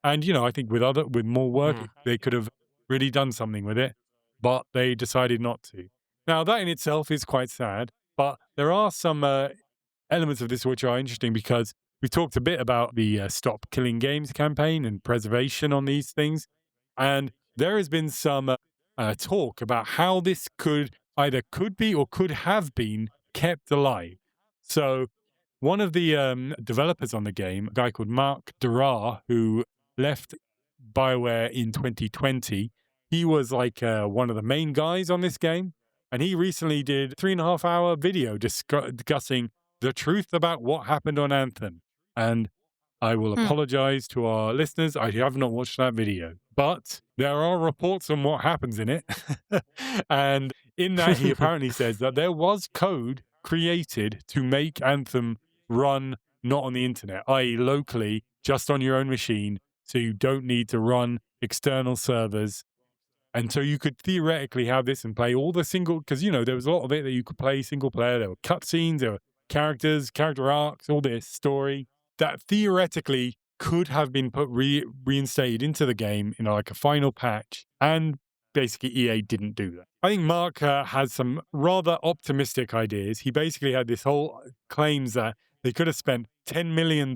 And I think with more work, they could have really done something with it, but they decided not to. Now that in itself is quite sad, but there are some elements of this which are interesting, because we talked a bit about the Stop Killing Games campaign and preservation on these things, and there has been some talk about how this could be or could have been kept alive. So one of the developers on the game, a guy called Mark Durar, who left BioWare in 2020, he was like one of the main guys on this game. And he recently did a 3.5-hour video discussing the truth about what happened on Anthem. And I will apologize to our listeners. I have not watched that video, but there are reports on what happens in it. And in that, he apparently says that there was code created to make Anthem run not on the internet, i.e. locally, just on your own machine, so you don't need to run external servers. And so you could theoretically have this and play all the because, there was a lot of it that you could play single player. There were cutscenes, there were character arcs, all this story that theoretically could have been reinstated into the game in like a final patch, and basically EA didn't do that. I think Mark has some rather optimistic ideas. He basically had this whole claims that they could have spent $10 million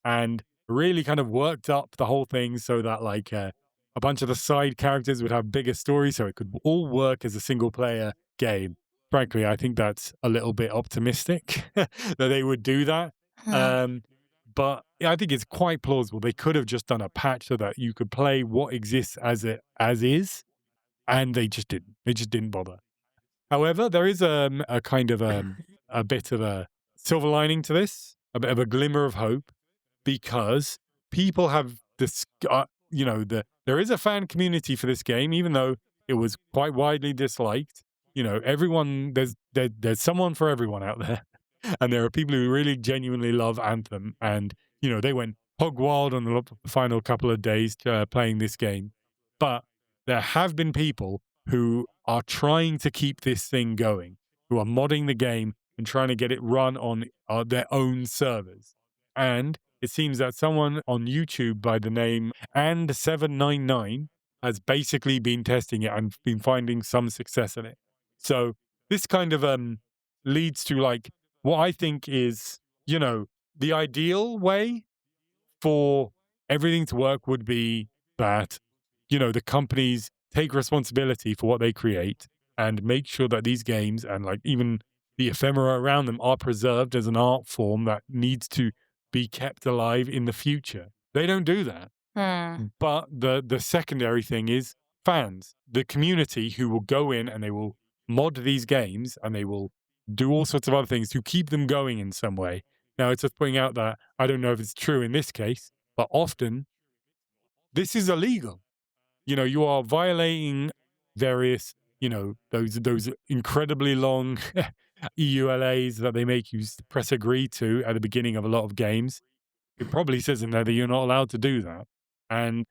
and really kind of worked up the whole thing so that like a bunch of the side characters would have bigger stories, so it could all work as a single player game. Frankly, I think that's a little bit optimistic that they would do that. But I think it's quite plausible. They could have just done a patch so that you could play what exists as is, and they just didn't. They just didn't bother. However, there is a kind of a bit of a silver lining to this, a bit of a glimmer of hope, because people have this. There is a fan community for this game, even though it was quite widely disliked. Everyone there's someone for everyone out there. And there are people who really genuinely love Anthem, and they went hog wild on the final couple of days playing this game. But there have been people who are trying to keep this thing going, who are modding the game and trying to get it run on their own servers. And it seems that someone on YouTube by the name and799 has basically been testing it and been finding some success in it. So this kind of leads to like what I think is, the ideal way for everything to work would be that, the companies take responsibility for what they create and make sure that these games and like even the ephemera around them are preserved as an art form that needs to be kept alive in the future. They don't do that. But the secondary thing is fans, the community who will go in and they will mod these games and they will do all sorts of other things to keep them going in some way. Now, it's just pointing out that I don't know if it's true in this case, but often this is illegal. You are violating various, those incredibly long EULAs that they make you press agree to at the beginning of a lot of games. It probably says in there that you're not allowed to do that. And,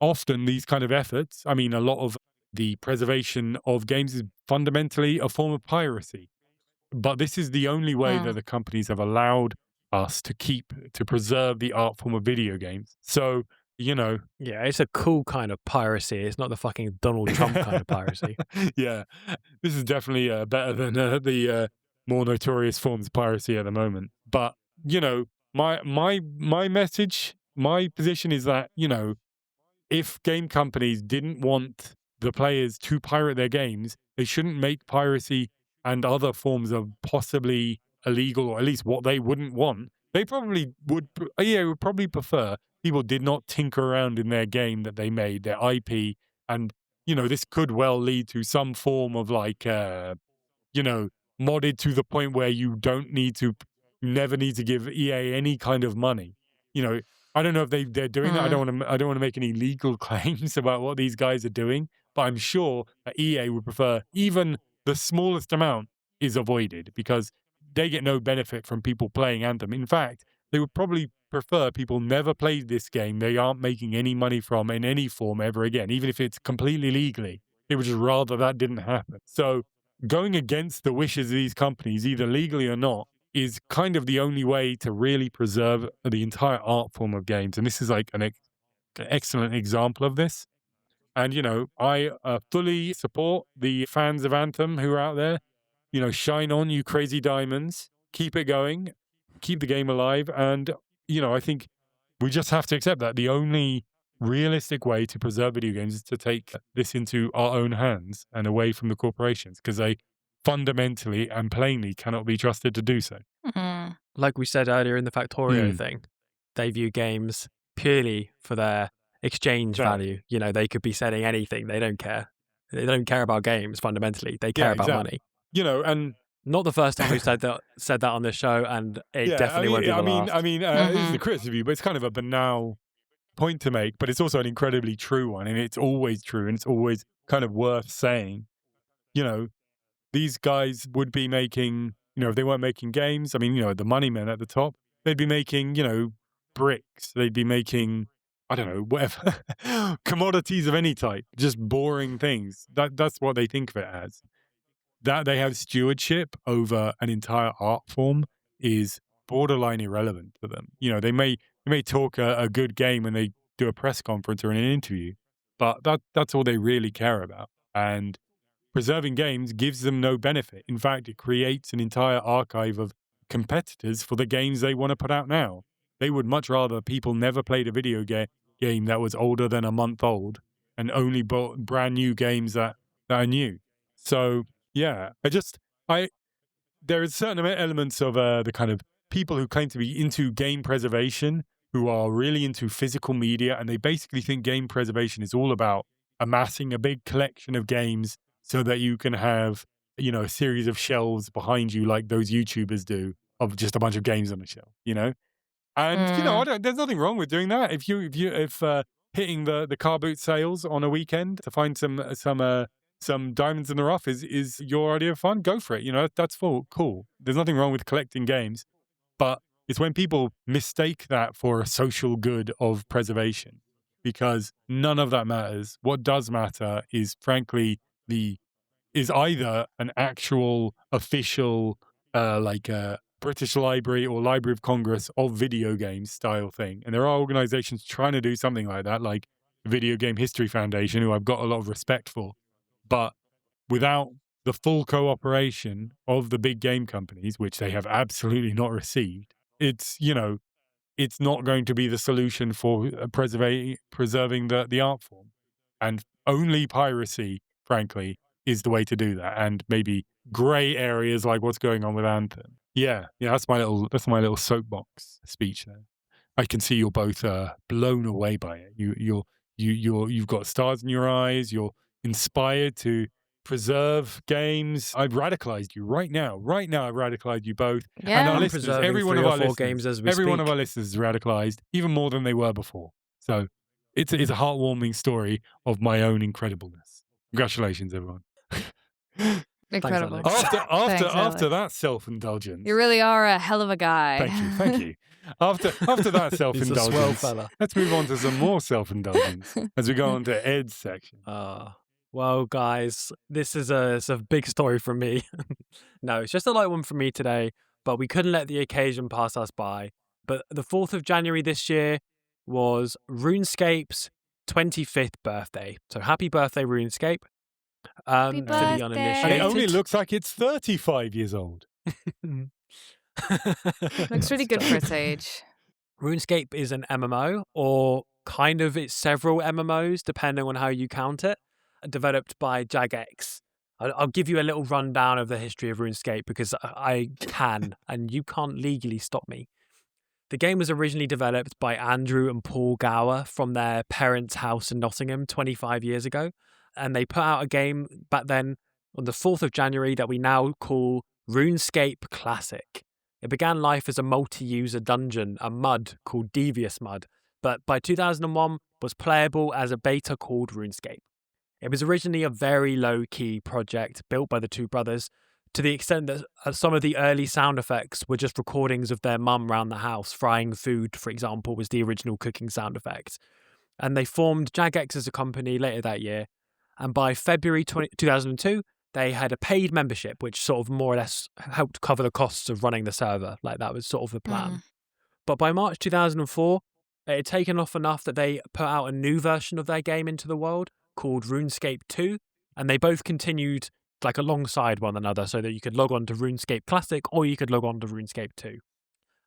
often these kind of efforts, a lot of the preservation of games is fundamentally a form of piracy. But this is the only way that the companies have allowed us to preserve the art form of video games. So, Yeah, it's a cool kind of piracy. It's not the fucking Donald Trump kind of piracy. Yeah, this is definitely better than the more notorious forms of piracy at the moment. But, my message, my position is that, if game companies didn't want the players to pirate their games, they shouldn't make piracy and other forms of possibly illegal, or at least what they wouldn't want. They probably would probably prefer people did not tinker around in their game that they made, their IP. And, this could well lead to some form of like, modded to the point where you never need to give EA any kind of money. I don't know if they're doing that. I don't want to make any legal claims about what these guys are doing, but I'm sure that EA would prefer even the smallest amount is avoided because they get no benefit from people playing Anthem. In fact, they would probably prefer people never played this game they aren't making any money from in any form ever again, even if it's completely legally. They would just rather that didn't happen. So going against the wishes of these companies, either legally or not, is kind of the only way to really preserve the entire art form of games. And this is like an excellent example of this. And, I fully support the fans of Anthem who are out there. Shine on, you crazy diamonds. Keep it going. Keep the game alive. And, I think we just have to accept that the only realistic way to preserve video games is to take this into our own hands and away from the corporations because they fundamentally and plainly cannot be trusted to do so. Like we said earlier in the Factorio thing, they view games purely for their exchange value. They could be selling anything. They don't care. They don't care about games fundamentally. They care about money. And not the first time we said that on this show, and it definitely won't be the last. This is a criticism of you, but it's kind of a banal point to make, but it's also an incredibly true one, and it's always true, and it's always kind of worth saying. These guys would be making, if they weren't making games, the money men at the top, they'd be making, bricks. They'd be making, I don't know, whatever, commodities of any type, just boring things. That's what they think of it as. That they have stewardship over an entire art form is borderline irrelevant to them. They may talk a good game when they do a press conference or in an interview, but that's all they really care about. And preserving games gives them no benefit. In fact, it creates an entire archive of competitors for the games they want to put out now. They would much rather people never played a video game that was older than a month old and only bought brand new games that are new. So, yeah, there is certain elements of the kind of people who claim to be into game preservation who are really into physical media, and they basically think game preservation is all about amassing a big collection of games so that you can have, a series of shelves behind you like those YouTubers do of just a bunch of games on the shelf, And, there's nothing wrong with doing that. If hitting the car boot sales on a weekend to find some diamonds in the rough is your idea of fun, go for it. That's cool. There's nothing wrong with collecting games, but it's when people mistake that for a social good of preservation, because none of that matters. What does matter is, frankly, is either an actual official British Library or Library of Congress of video games style thing. And there are organizations trying to do something like that, like the Video Game History Foundation, who I've got a lot of respect for. But without the full cooperation of the big game companies, which they have absolutely not received, it's, it's not going to be the solution for preserving the art form. And only piracy, frankly, is the way to do that. And maybe grey areas like what's going on with Anthem. Yeah, that's my little soapbox speech there. I can see you're both blown away by it. You've got stars in your eyes. You're inspired to preserve games. I've radicalized you right now. Right now, I've radicalized you both. Yeah. And our I'm listeners, preserving every one 3 of or our 4 listeners, games as we every one speak. of our listeners is radicalized even more than they were before. So it's a heartwarming story of my own incredibleness. Congratulations, everyone. Incredible. Alex. After Thanks, that self-indulgence. You really are a hell of a guy. Thank you. After that He's a swell self-indulgence, fella. let's move on to some more self-indulgence as we go on to Ed's section. Well, guys, it's a big story from me. No, it's just a light one from me today, but we couldn't let the occasion pass us by. But the 4th of January this year was RuneScape's 25th birthday. So happy birthday, RuneScape. Happy For the birthday. And it uninitiated. only looks like it's 35 years old. Looks really good for its age. RuneScape is an MMO, or kind of it's several MMOs, depending on how you count it, developed by Jagex. I'll give you a little rundown of the history of RuneScape because I can, and you can't legally stop me. The game was originally developed by Andrew and Paul Gower from their parents' house in Nottingham 25 years ago. And they put out a game back then on the 4th of January that we now call RuneScape Classic. It began life as a multi-user dungeon, a mud called Devious Mud, but by 2001 was playable as a beta called RuneScape. It was originally a very low-key project built by the two brothers, to the extent that some of the early sound effects were just recordings of their mum around the house. Frying food, for example, was the original cooking sound effect. And they formed Jagex as a company later that year. And by February 2002, they had a paid membership, which sort of more or less helped cover the costs of running the server. Like that was sort of the plan. But by March 2004, it had taken off enough that they put out a new version of their game into the world called RuneScape 2. And they both continued like alongside one another so that you could log on to RuneScape Classic or you could log on to RuneScape 2.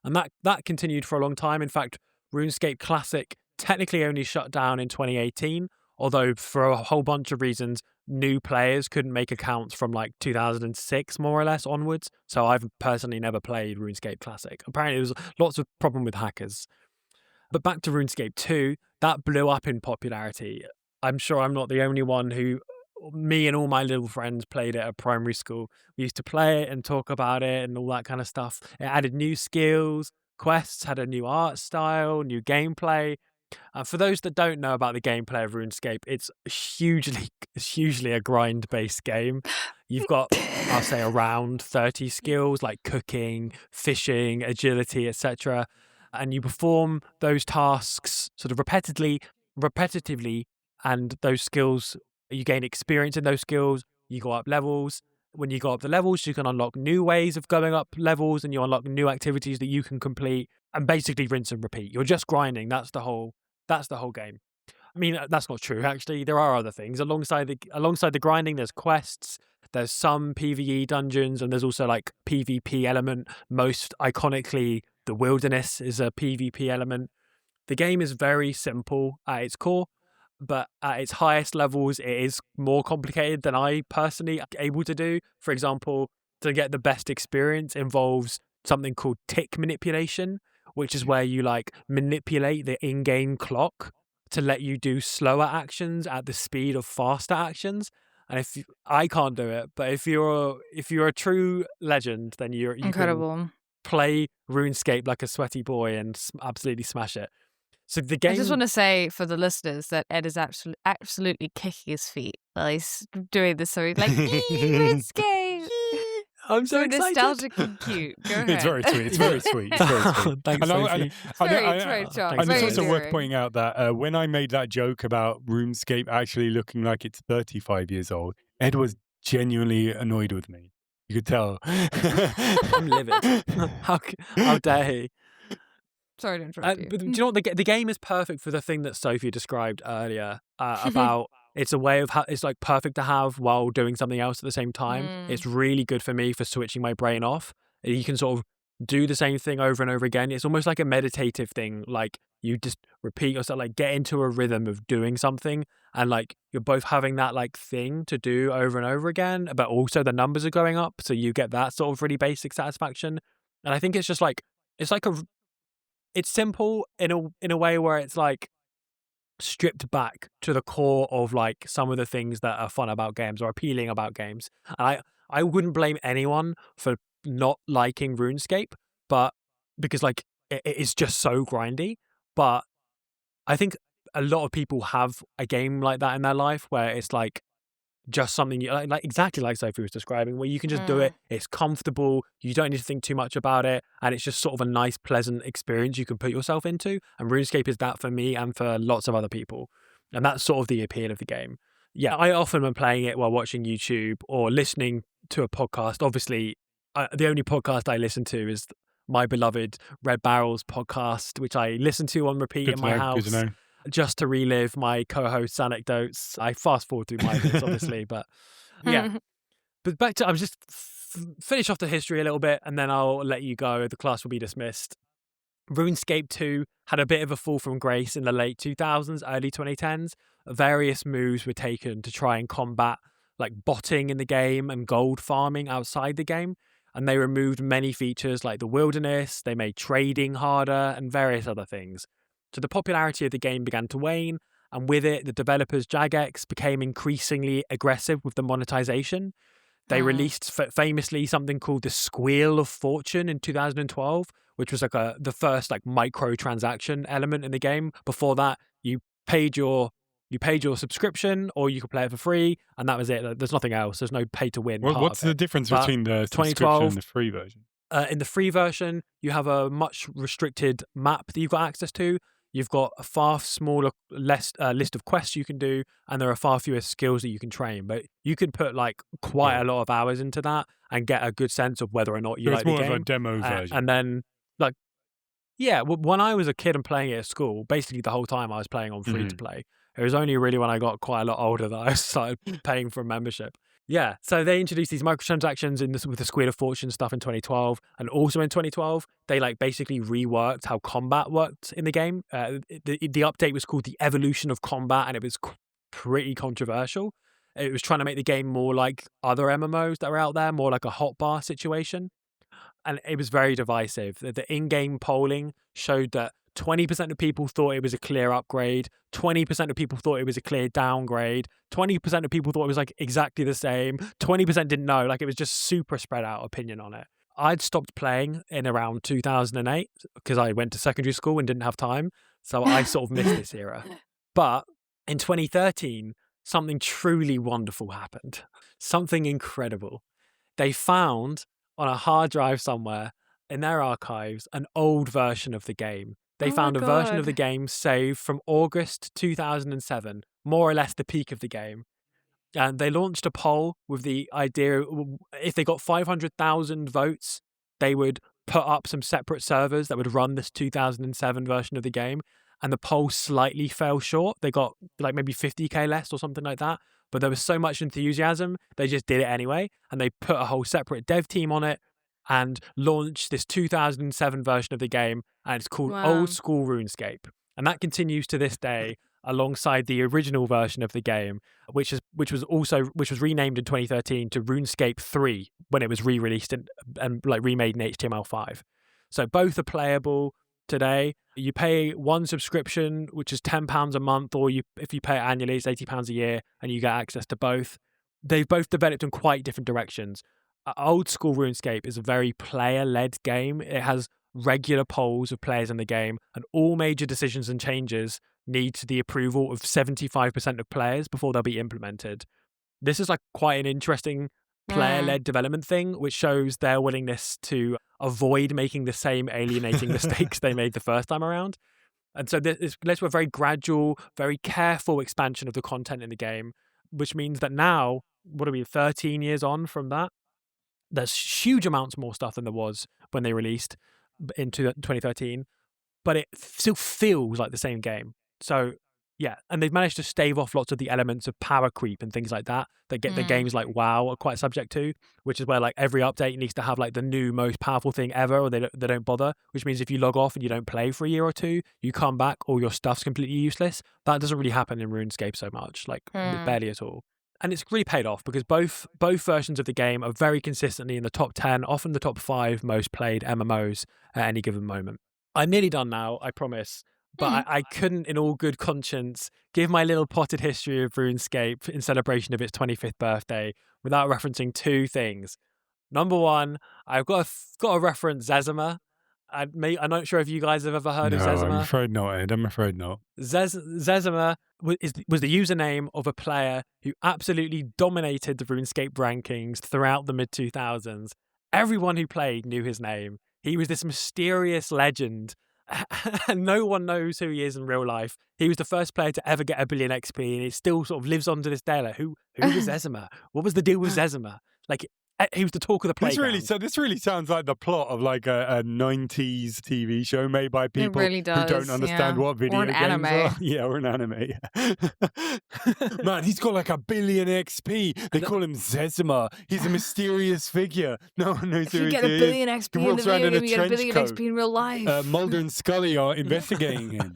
And that continued for a long time. In fact, RuneScape Classic technically only shut down in 2018, although for a whole bunch of reasons, new players couldn't make accounts from like 2006 more or less onwards. So I've personally never played RuneScape Classic. Apparently there was lots of problem with hackers. But back to RuneScape 2, that blew up in popularity. I'm sure I'm not the only one who, me and all my little friends played it at primary school. We used to play it and talk about it and all that kind of stuff. It added new skills, quests, had a new art style, new gameplay. For those that don't know about the gameplay of RuneScape, it's hugely a grind-based game. You've got, I'll say, around 30 skills like cooking, fishing, agility, etc. And you perform those tasks sort of repetitively, and those skills, you gain experience in those skills, you go up levels. When you go up the levels, you can unlock new ways of going up levels and you unlock new activities that you can complete and basically rinse and repeat. You're just grinding. That's the whole game. I mean, that's not true, actually. There are other things. Alongside the grinding, there's quests, there's some PvE dungeons, and there's also like PvP element. Most iconically, the wilderness is a PvP element. The game is very simple at its core, but at its highest levels, it is more complicated than I personally am able to do. For example, to get the best experience involves something called tick manipulation, which is where you like manipulate the in-game clock to let you do slower actions at the speed of faster actions. And I can't do it, but if you're a true legend, then you Incredible. can play RuneScape like a sweaty boy and absolutely smash it. So the game. I just want to say for the listeners that Ed is absolutely kicking his feet while he's doing this. So he's like, RuneScape. I'm so excited. Nostalgic and cute. Go ahead. It's very sweet. It's very sweet. It's very sweet. Thanks, Sofie. It's very charming. And it's also Very worth endearing. pointing out that when I made that joke about RuneScape actually looking like it's 35 years old, Ed was genuinely annoyed with me. You could tell. I'm livid. How dare he? Sorry to interrupt you. But do you know what? The game is perfect for the thing that Sophie described earlier about it's a way of it's like perfect to have while doing something else at the same time. It's really good for me for switching my brain off. You can sort of do the same thing over and over again. It's almost like a meditative thing. Like you just repeat yourself, like get into a rhythm of doing something, and like you're both having that like thing to do over and over again, but also the numbers are going up, so you get that sort of really basic satisfaction. And I think it's just like it's like it's simple in a way where it's like stripped back to the core of like some of the things that are fun about games or appealing about games. And I wouldn't blame anyone for not liking RuneScape, but because like it is just so grindy. But I think a lot of people have a game like that in their life where it's like just something you like exactly like Sophie was describing, where you can just do it. It's comfortable. You don't need to think too much about it, and it's just sort of a nice, pleasant experience you can put yourself into. And RuneScape is that for me and for lots of other people, and that's sort of the appeal of the game. Yeah, I often am playing it while watching YouTube or listening to a podcast. Obviously, the only podcast I listen to is my beloved Red Barrel's podcast, which I listen to on repeat in my house. Just to relive my co-host's anecdotes. I fast forward through my bits, obviously, but yeah. But back to, I'm just finish off the history a little bit, and then I'll let you go. The class will be dismissed. RuneScape 2 had a bit of a fall from grace in the late 2000s, early 2010s. Various moves were taken to try and combat like botting in the game and gold farming outside the game. And they removed many features like the wilderness, they made trading harder, and various other things. So the popularity of the game began to wane, and with it, the developers Jagex became increasingly aggressive with the monetization. They released famously something called the Squeal of Fortune in 2012, which was like the first like microtransaction element in the game. Before that, you paid your subscription, or you could play it for free, and that was it. There's nothing else. There's no pay to win. What's the difference between the subscription and the free version? In the free version, you have a much restricted map that you've got access to. You've got a far smaller list of quests you can do, and there are far fewer skills that you can train. But you can put like quite a lot of hours into that and get a good sense of whether or not you like the game. It's more of a demo version. And then, like, yeah, when I was a kid and playing it at school, basically the whole time I was playing on free to play. It was only really when I got quite a lot older that I started paying for a membership. Yeah, so they introduced these microtransactions with the Squeal of Fortune stuff in 2012, and also in 2012 they like basically reworked how combat worked in the game. The update was called the Evolution of Combat, and it was pretty controversial. It was trying to make the game more like other MMOs that were out there, more like a hotbar situation, and it was very divisive. The in-game polling showed that 20% of people thought it was a clear upgrade, 20% of people thought it was a clear downgrade, 20% of people thought it was like exactly the same, 20% didn't know. Like it was just super spread out opinion on it. I'd stopped playing in around 2008 because I went to secondary school and didn't have time. So I sort of missed this era. But in 2013, something truly wonderful happened. Something incredible. They found on a hard drive somewhere in their archives an old version of the game. They found a version of the game saved from August 2007, more or less the peak of the game. And they launched a poll with the idea if they got 500,000 votes, they would put up some separate servers that would run this 2007 version of the game. And the poll slightly fell short. They got like maybe 50k less or something like that. But there was so much enthusiasm, they just did it anyway. And they put a whole separate dev team on it and launched this 2007 version of the game, and it's called Old School RuneScape. And that continues to this day alongside the original version of the game, which was renamed in 2013 to RuneScape 3 when it was re-released and like remade in HTML5. So both are playable today. You pay one subscription, which is £10 a month, or if you pay it annually, it's £80 a year, and you get access to both. They've both developed in quite different directions. Old School RuneScape is a very player-led game. It has regular polls of players in the game, and all major decisions and changes need the approval of 75% of players before they'll be implemented. This is like quite an interesting player-led development thing, which shows their willingness to avoid making the same alienating mistakes they made the first time around. And so this led to a very gradual, very careful expansion of the content in the game, which means that now, what are we, 13 years on from that? There's huge amounts more stuff than there was when they released in 2013, but it still feels like the same game. So yeah, and they've managed to stave off lots of the elements of power creep and things like that get the games like WoW are quite subject to, which is where like every update needs to have like the new most powerful thing ever, or they don't bother, which means if you log off and you don't play for a year or two, you come back, all your stuff's completely useless. That doesn't really happen in RuneScape so much, like barely at all. And it's really paid off because both versions of the game are very consistently in the top 10, often the top 5 most played MMOs at any given moment. I'm nearly done now, I promise. But I couldn't, in all good conscience, give my little potted history of RuneScape in celebration of its 25th birthday without referencing 2 things. Number one, I've got to reference Zezima. I'm not sure if you guys have ever heard of Zezima. I'm afraid not, Ed. I'm afraid not. Zezima was the username of a player who absolutely dominated the RuneScape rankings throughout the mid-2000s. Everyone who played knew his name. He was this mysterious legend, and no one knows who he is in real life. He was the first player to ever get 1 billion XP, and it still sort of lives on to this day. Like, who was Zezima? What was the deal with Zezima? Like, he was the talk of the playground. This really sounds like the plot of like a 90s TV show made by people really does, who don't understand what video games anime. are. Yeah, or an anime. Man, he's got like 1 billion XP. They call him Zezima. He's a mysterious figure. No one knows who he is. If you get 1 billion XP in the video game, you get 1 billion XP in real life. Mulder and Scully are investigating him.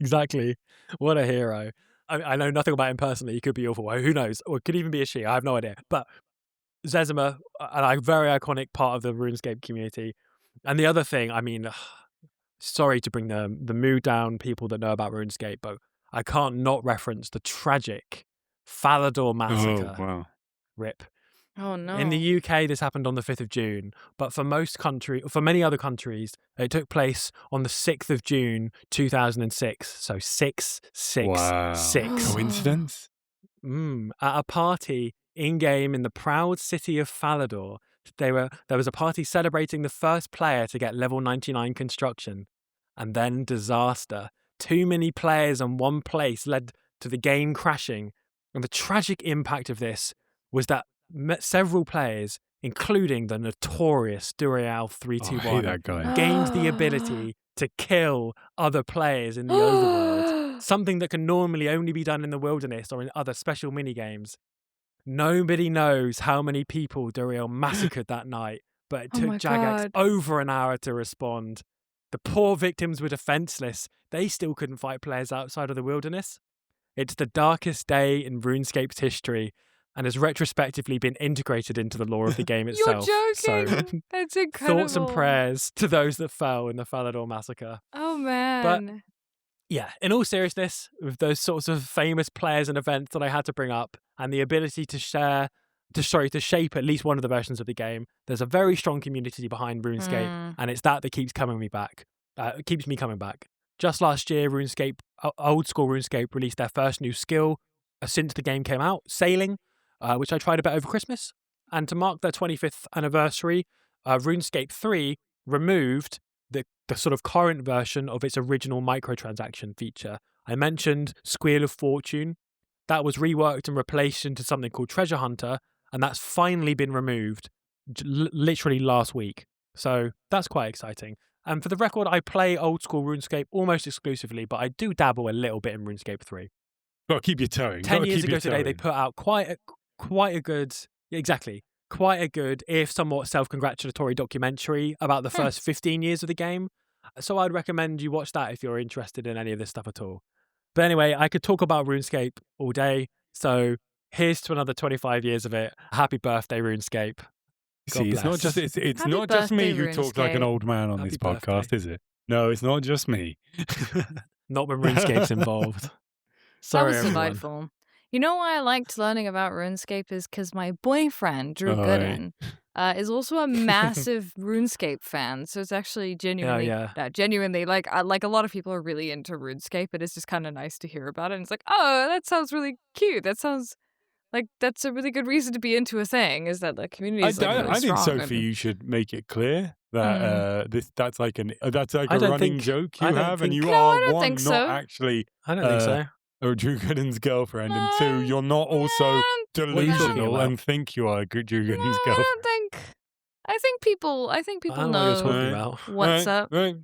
Exactly. What a hero. I know nothing about him personally. He could be awful. Who knows? Or it could even be a she. I have no idea. But Zezima, a very iconic part of the RuneScape community. And the other thing, I mean, sorry to bring the mood down, people that know about RuneScape, but I can't not reference the tragic Falador massacre. Oh, wow. RIP. Oh no. In the UK, this happened on the 5th of June, but for many other countries, it took place on the 6th of June, 2006. So 666. Wow. Coincidence? At a party in-game in the proud city of Falador, there was a party celebrating the first player to get level 99 construction. And then disaster. Too many players in one place led to the game crashing. And the tragic impact of this was that several players, including the notorious Durial321, gained the ability to kill other players in the overworld, something that can normally only be done in the wilderness or in other special minigames. Nobody knows how many people Durial massacred that night, but it took Jagex over an hour to respond. The poor victims were defenseless. They still couldn't fight players outside of the wilderness. It's the darkest day in RuneScape's history, and has retrospectively been integrated into the lore of the game itself. You're joking! So, that's incredible. Thoughts and prayers to those that fell in the Falador massacre. Oh man. But yeah, in all seriousness, with those sorts of famous players and events that I had to bring up, and the ability to shape at least one of the versions of the game, there's a very strong community behind RuneScape, and it's that keeps me coming back. Just last year, old school RuneScape released their first new skill since the game came out, sailing, which I tried a bit over Christmas. And to mark their 25th anniversary, RuneScape 3 removed the sort of current version of its original microtransaction feature. I mentioned Squeal of Fortune. That was reworked and replaced into something called Treasure Hunter, and that's finally been removed literally last week. So that's quite exciting. And for the record, I play old school RuneScape almost exclusively, but I do dabble a little bit in RuneScape 3. Got to keep your toeing. 10 years ago today, they put out quite a good, if somewhat self-congratulatory documentary about the first 15 years of the game. So I'd recommend you watch that if you're interested in any of this stuff at all. But anyway, I could talk about RuneScape all day. So here's to another 25 years of it. Happy birthday, RuneScape. See, it's not just me who talks like an old man on this podcast, is it? No, it's not just me. Not when RuneScape's involved. Sorry, that was everyone. delightful. You know why I liked learning about RuneScape is because my boyfriend, Drew Gooden, is also a massive RuneScape fan. So it's actually genuinely like a lot of people are really into RuneScape, and it's just kind of nice to hear about it. And it's like, oh, that sounds really cute. That sounds like that's a really good reason to be into a thing. Is that the community is really I think, strong. Sophie, you should make it clear that that's like a running joke you have, and you are one, not actually. I don't think so. Or Drew Gooden's girlfriend, and two, you're not also delusional about? and think you are Julian's No, I girlfriend. don't think. I think people I don't know know what you're talking about. what's Right, up. right.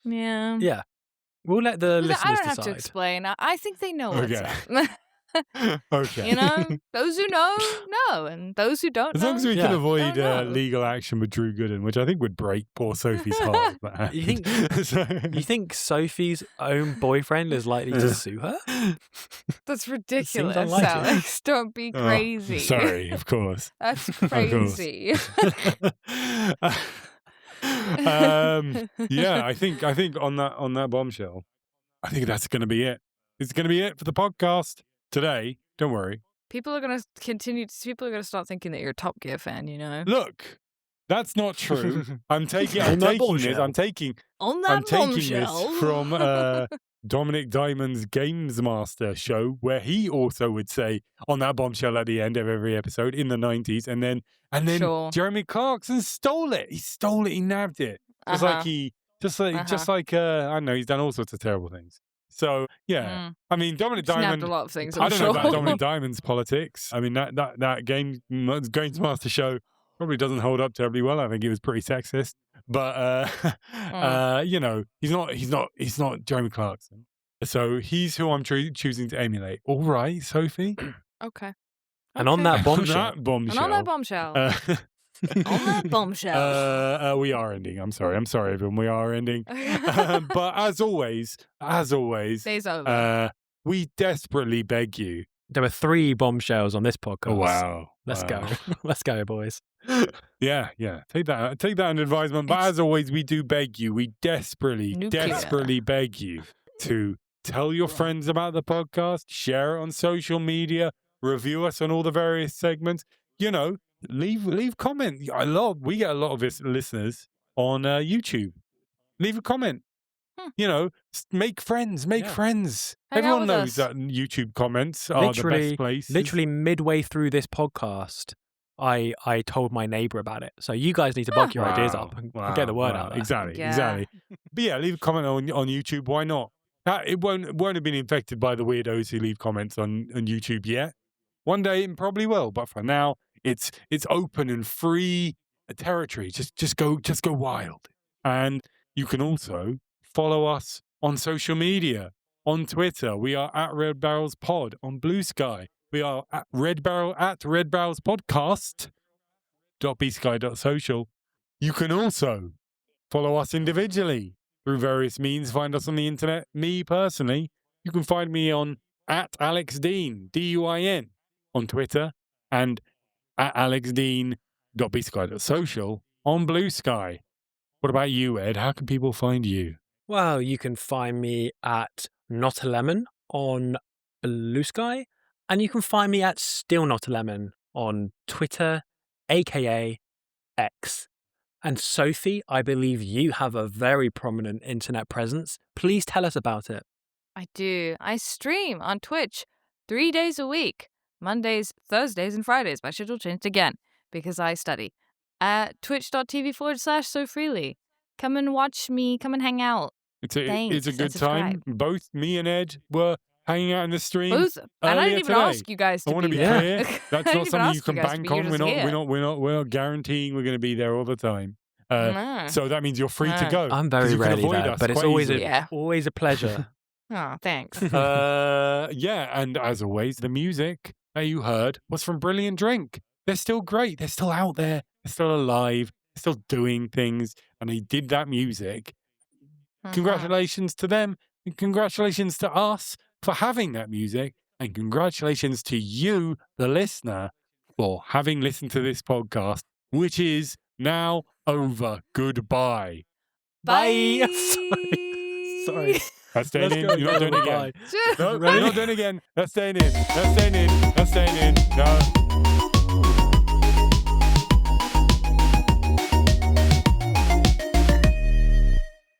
Yeah. Yeah. We'll let the I listeners don't have to decide. explain. I think they know what's Okay. up. Okay. You know, those who know, and those who don't As know. long as we Yeah. can avoid don't know. legal action with Drew Gooden, which I think would break poor Sophie's heart. if that You think- happened. So- You think Sophie's own boyfriend is likely to sue her? That's ridiculous, unlikely. Alex. Don't be Oh, crazy. sorry, of course. That's course. crazy. Yeah, I think on that bombshell, I think that's going to be it. It's going to be it for the podcast today. Don't worry. People are gonna start thinking that you're a Top Gear fan. You know. Look, that's not true. I'm taking On that this. bombshell. I'm taking On I'm that taking bombshell. this from Dominic Diamond's Games Master show, where he also would say on that bombshell at the end of every episode in the 90s, and then Sure. Jeremy Clarkson stole it. He stole it. He nabbed it. Just Uh-huh. like I don't know. He's done all sorts of terrible things. So yeah, I mean Dominic Snapped Diamond. a lot of things. I I'm don't sure. know about Dominic Diamond's politics. I mean that Games Master show probably doesn't hold up terribly well. I think it was pretty sexist. But you know, he's not Jeremy Clarkson. So he's who I'm choosing to emulate. All right, Sophie. Okay. And on that bombshell, that bombshell. And on that bombshell. On that bombshell. We are ending. I'm sorry, everyone. We are ending. But as always, Day's over. we desperately beg you. there were 3 bombshells on this podcast. Oh, wow. Let's go. Let's go, boys. Yeah. Take that an advisement. But as always, we do beg you. We desperately beg you to tell your friends about the podcast, share it on social media, review us on all the various segments. You know, leave comment. We get a lot of listeners on YouTube. Leave a comment. You know, make friends. Hang Everyone out with knows us. that YouTube comments are the best place. Literally midway through this podcast, I told my neighbor about it. So you guys need to buck your ideas up and get the word out there. Exactly. Yeah. But yeah, leave a comment on YouTube. Why not? It won't have been infected by the weirdos who leave comments on YouTube yet. One day it probably will, but for now, it's open and free territory. Just go wild. And you can also follow us on social media. On Twitter, we are at Red Barrels Pod. On Blue Sky, we are at Red Barrels Podcast. .bsky.social. You can also follow us individually through various means. Find us on the internet. Me personally, you can find me on at Alex Dean, DUIN, on Twitter, and at alexdean.bsky.social on Blue Sky. What about you, Ed? How can people find you? Well, you can find me at Not a Lemon on Blue Sky, and you can find me at Still Not a Lemon on Twitter, aka X. And Sophie, I believe you have a very prominent internet presence. Please tell us about it. I do. I stream on Twitch 3 days a week. Mondays, Thursdays, and Fridays. My schedule changed again because I study. At twitch.tv/SoFreely. Come and watch me. Come and hang out. It's a Thanks, good and time. Both me and Ed were hanging out in the stream. And I earlier didn't even today. ask you guys to I want to be there. clear. That's I didn't not even something you ask can guys to bank be. on. You're just here. We're not guaranteeing we're going to be there all the time. No. So that means you're free to No. go. I'm 'cause very you can rarely avoid there, us but it's quite always easily. always a pleasure. Oh, thanks. Yeah, and as always, the music that you heard was from Brilliant Drink. They're still great. They're still out there. They're still alive. They're still doing things, and they did that music. Congratulations to them, and congratulations to us for having that music, and congratulations to you, the listener, for having listened to this podcast, which is now over. Goodbye. Bye. Sorry. That's staying Let's in. go. You're not doing it again. Bye. No, Ready? you're not doing it again. That's staying in. That's staying in. That's staying in.